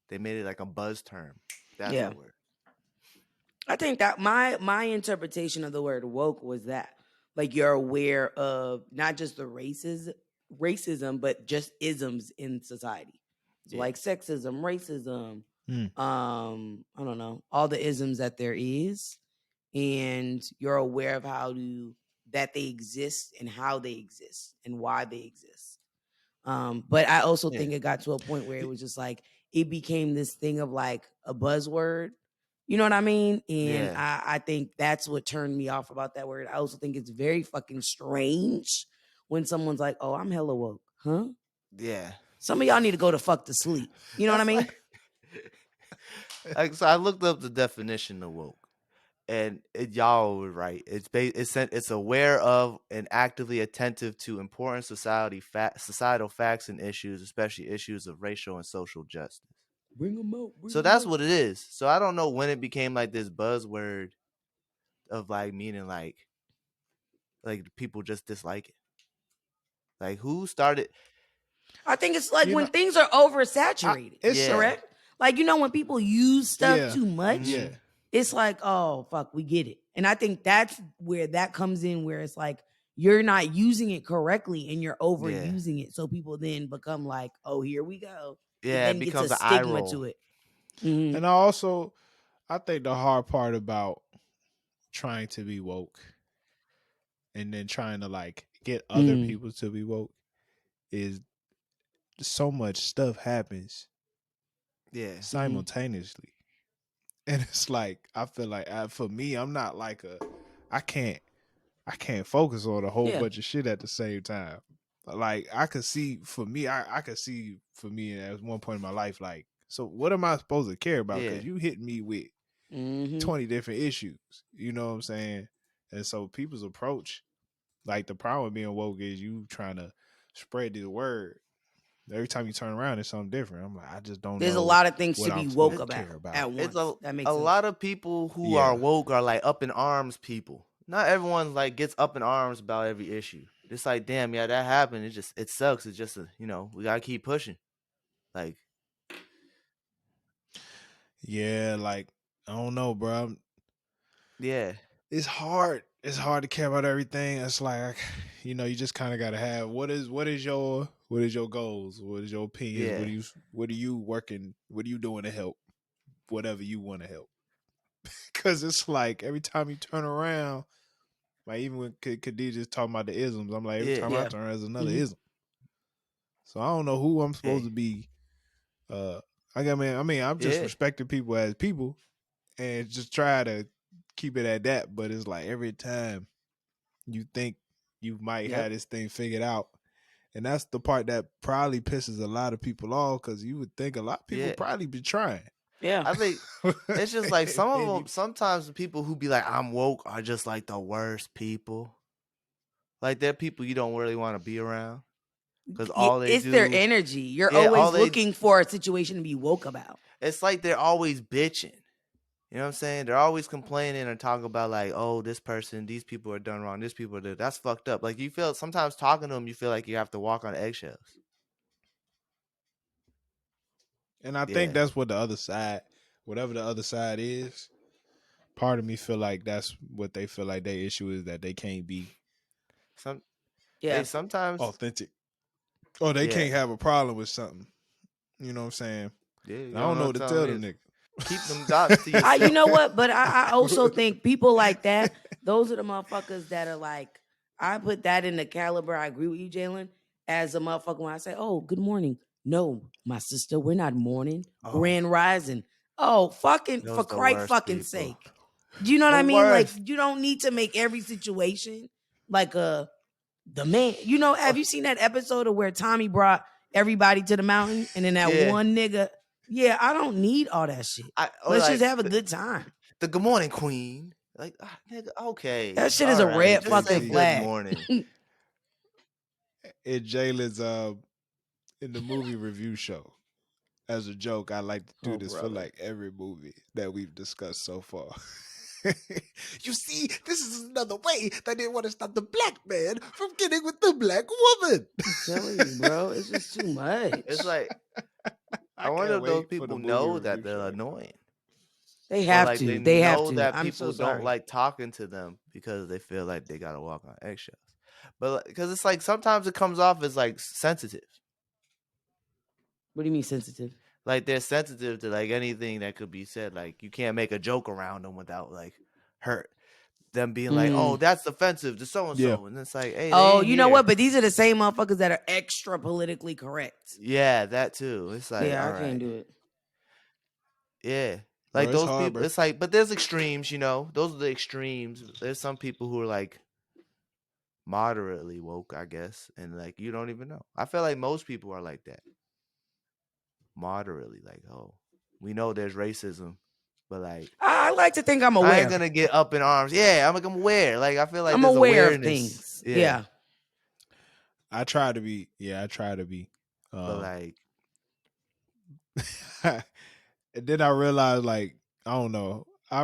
They made it like a buzz term. That's Yeah. the word. I think that my interpretation of the word woke was that like you're aware of not just the racism, but just isms in society. So Yeah. like sexism, racism, Mm. I don't know, all the isms that there is, and you're aware of that they exist and how they exist and why they exist. But I also Yeah. think it got to a point where it was just like it became this thing of like a buzzword. You know what I mean? And Yeah. I think that's what turned me off about that word. I also think it's very fucking strange when someone's like, "Oh, I'm hella woke," huh? Yeah. Some of y'all need to go to fuck to sleep. You know what I That's mean? like so I looked up the definition of woke. And y'all were right. It's aware of and actively attentive to important societal facts and issues, especially issues of racial and social justice. Bring them out. Bring So them that's out. what it is. So I don't know when it became like this buzzword of like meaning like people just dislike it. Like who started? I think it's like You when know, things are I oversaturated. it's Yeah. Correct? Like when people use stuff yeah, too much, yeah. Mm-hmm. it's like, oh fuck, we get it. And I think that's where that comes in, where it's like you're not using it correctly and you're Yeah. overusing it. So people then become like, oh, here we go. It Yeah. It then gets a becomes an eye stigma roll. to it. Mhm. And I think the hard part about trying to be woke and then trying to like get other Mm. people to be woke is so much stuff happens Yeah. Mhm. simultaneously. And it's like I feel like for me, I'm not like I can't I can't focus on a whole Yeah. bunch of shit at the same time. Like I could see for me, I could see for me at one point in my life, like, so what am I supposed to care about? Yeah. Because you hit me with Mhm. 20 different issues. You know what I'm saying? And so people's approach, like the problem with being woke is you trying to spread the word. Every time you turn around, it's something different. I'm like, I just don't There's a know lot of things to what be I'm woke supposed It, to care about about. at it's once. That a makes sense. lot of people who are Yeah. woke are like up in arms people. Not everyone like gets up in arms about every issue. It's like, damn, yeah, that happened. It sucks. It's just we gotta keep pushing. Like, Yeah, like I don't know, bro. yeah, It's hard. it's hard to care about everything. It's like, you just kind of gotta have what is your goals? What is your opinions? Yeah. What are you working? What are you doing to help? Whatever you want to help. Because it's like every time you turn around, like even when Khadijah's talking about the isms, I'm like, every Yeah. time I Yeah. turn around, there's another Mhm. ism. So I don't know who I'm supposed Hey. to be. I'm just Yeah. respecting people as people and just try to keep it at that. But it's like every time you think you might Yep. have this thing figured out. And that's the part that probably pisses a lot of people off because you would think a lot of people Yeah. probably be trying. Yeah. I think it's just like some of And them. Sometimes the people who be like, "I'm woke," are just like the worst people. Like they're people you don't really want to be around because all they It's their do, energy. You're yeah, all always they. looking for a situation to be woke about. It's like they're always bitching. You know what I'm saying? They're always complaining and talking about like, oh, this person, these people are done wrong. This people are that's fucked up. Like you feel sometimes talking to them, you feel like you have to walk on eggshells. I think Yeah. that's what the other side, whatever the other side is, part of me feel like that's what they feel like their issue is, that they can't be Some Yeah. sometimes, authentic. Or they yeah, can't have a problem with something. You know what I'm saying? yeah. You I don't don't know know what what to time tell it them is. niggas. Keep them thoughts to You yourself. know what? But I also think people like that, those are the motherfuckers that are like, I put that in the caliber. I agree with you, Jalen, as a motherfucker when I say, oh, good morning. No, my sister, we're not morning. Oh, Grand rising. Oh, fucking, for those the Christ's worst fucking people. sake. Do you know what The I mean? Like, worst. you don't need to make every situation like the man. You know, have you seen that episode of where Tommy brought everybody to the mountain and then that Yeah. one nigga? Yeah, I don't need all that shit. Or Let's just like have a good time. the good morning queen. Like, nigga, okay, That shit is all a right. red Just Big say fucking T. good flag. morning. In Jalen's in the movie review show, as a joke, I like to do Oh, this for brother. like every movie that we've discussed so far. You see, this is another way that they want to stop the black man from getting with the black woman. I'm telling you, bro, it's just too much. It's like I I wonder can't if those wait for the people movie know that review they're show. annoying, They or have like they to. They have know to. that I'm so people don't sorry. like talking to them because they feel like they gotta walk on eggshells. But because it's like sometimes it comes off as like sensitive. What do you mean sensitive? Like they're sensitive to like anything that could be said. Like you can't make a joke around them without like hurt them being like, "Oh, Mm. that's offensive to so and Yeah. so," and it's like, "Hey, they Oh, ain't you know here." what? But these are the same motherfuckers that are extra politically correct. Yeah, that too. It's like, Yeah, all I can't right, do it. yeah, Bro, like it's those hard, people. bro. It's like, but there's extremes, you know. Those are the extremes. There's some people who are like moderately woke, I guess, and like you don't even know. I feel like most people are like that, moderately. Like, oh, we know there's racism, but like I like to think I'm I ain't aware. gonna get up in arms. Yeah, I'm aware. Like I feel like I'm there's aware of awareness. things. Yeah, Yeah. I try to be. Yeah, I try to be. but like, And then I realized, like, I don't know. I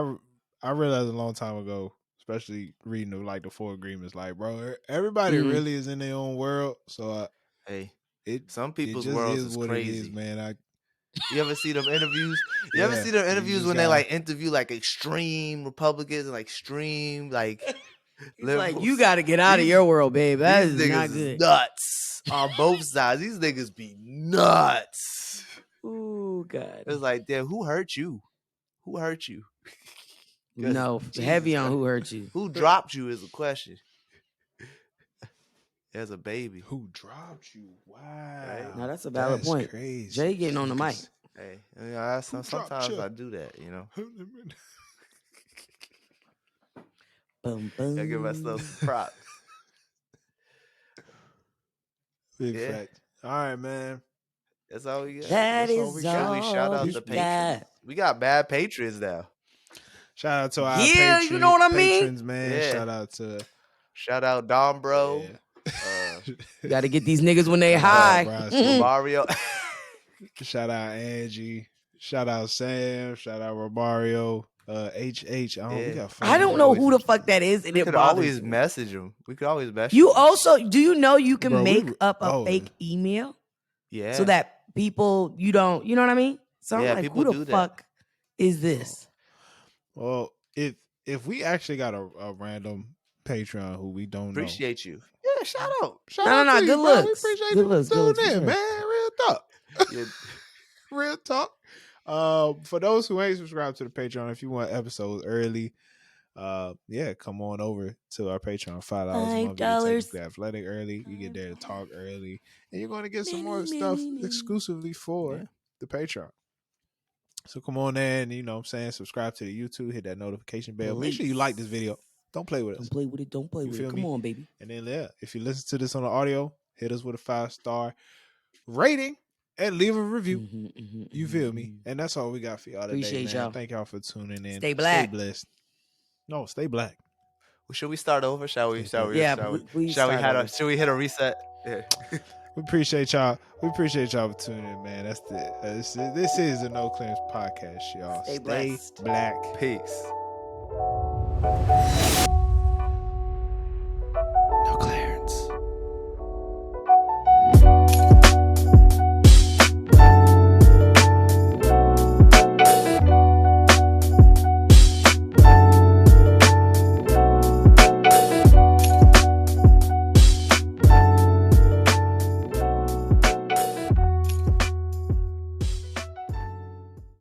realized a long time ago, especially reading the 4 agreements, like, bro, everybody Mm. really is in their own world. So hey, it some it people's just worlds is is what it is, crazy. man. You ever see them interviews? You ever Yeah, see them you interviews just when they got. like interview like extreme Republicans and like extreme like He's like, you liberals? got to get out of These your world, babe. That these is not niggas is good. nuts on both sides. These niggas be nuts. Ooh, God. It's like, damn, who hurt you? Who hurt you? 'Cause No, Jesus heavy on Christ, who hurt you. who dropped you is a question. As a baby, Who dropped you? right? No, Wow, that's a valid that's point. crazy. Jay getting on the mic. Hey, I mean, I, Who dropped sometimes you? I do that, you know. Boom, I give boom. myself some props. Big Yeah, fact. All right, man. that's all we got. That That's all we is Should got. we shout all out we the You patrons? got. We got bad patrons now. shout out to our Yeah, you know what I mean? patrons, man. Yeah. Shout out to Shout out Dom Bro, Got to get these niggas when they high. Brosky. Romario. Shout out Angie. Shout out Sam. Shout out Romario. HH. We Yeah. got I phone don't know numbers. who the fuck that is, and We it could bothers always me. message him. We could always message You him. also, do you know you can Bro, make up a oh, fake email Yeah. so that people, you know what I mean? So I'm Yeah, like, people who the do that. fuck is this? Well, if we actually got a random Patreon who we don't Appreciate you. Yeah, shout out. know. Shout No, out no, to good you, bro. We looks. appreciate Good you looks, good tuning looks, for in, sure. man. Real talk. Yeah. Real talk. For those who ain't subscribed to the Patreon, if you want episodes early, come on over to our Patreon. $5 a month. You get $5. technically athletic early. You get there to talk early, and you're going to get some more Many, stuff many. exclusively for Yeah. the Patreon. So come on there and, you know what I'm saying, subscribe to the YouTube, hit that notification bell. Make sure you like this video. Don't play with us. Don't play with it. Don't play You with feel it. me? Come on, baby. And then, if you listen to this on the audio, hit us with a 5-star rating and leave a review. You feel me? And that's all we got for y'all today, Appreciate man. y'all. Thank y'all for tuning in. Stay black. Stay blessed. No, stay black. Well, should we start over? Shall we? Stay Shall we? Yeah, Shall we? please Shall we? start over. Should we hit a reset? Yeah. We appreciate y'all. We appreciate y'all for tuning in, man. That's this is the No Clearance Podcast, y'all. Stay blessed. black. Peace.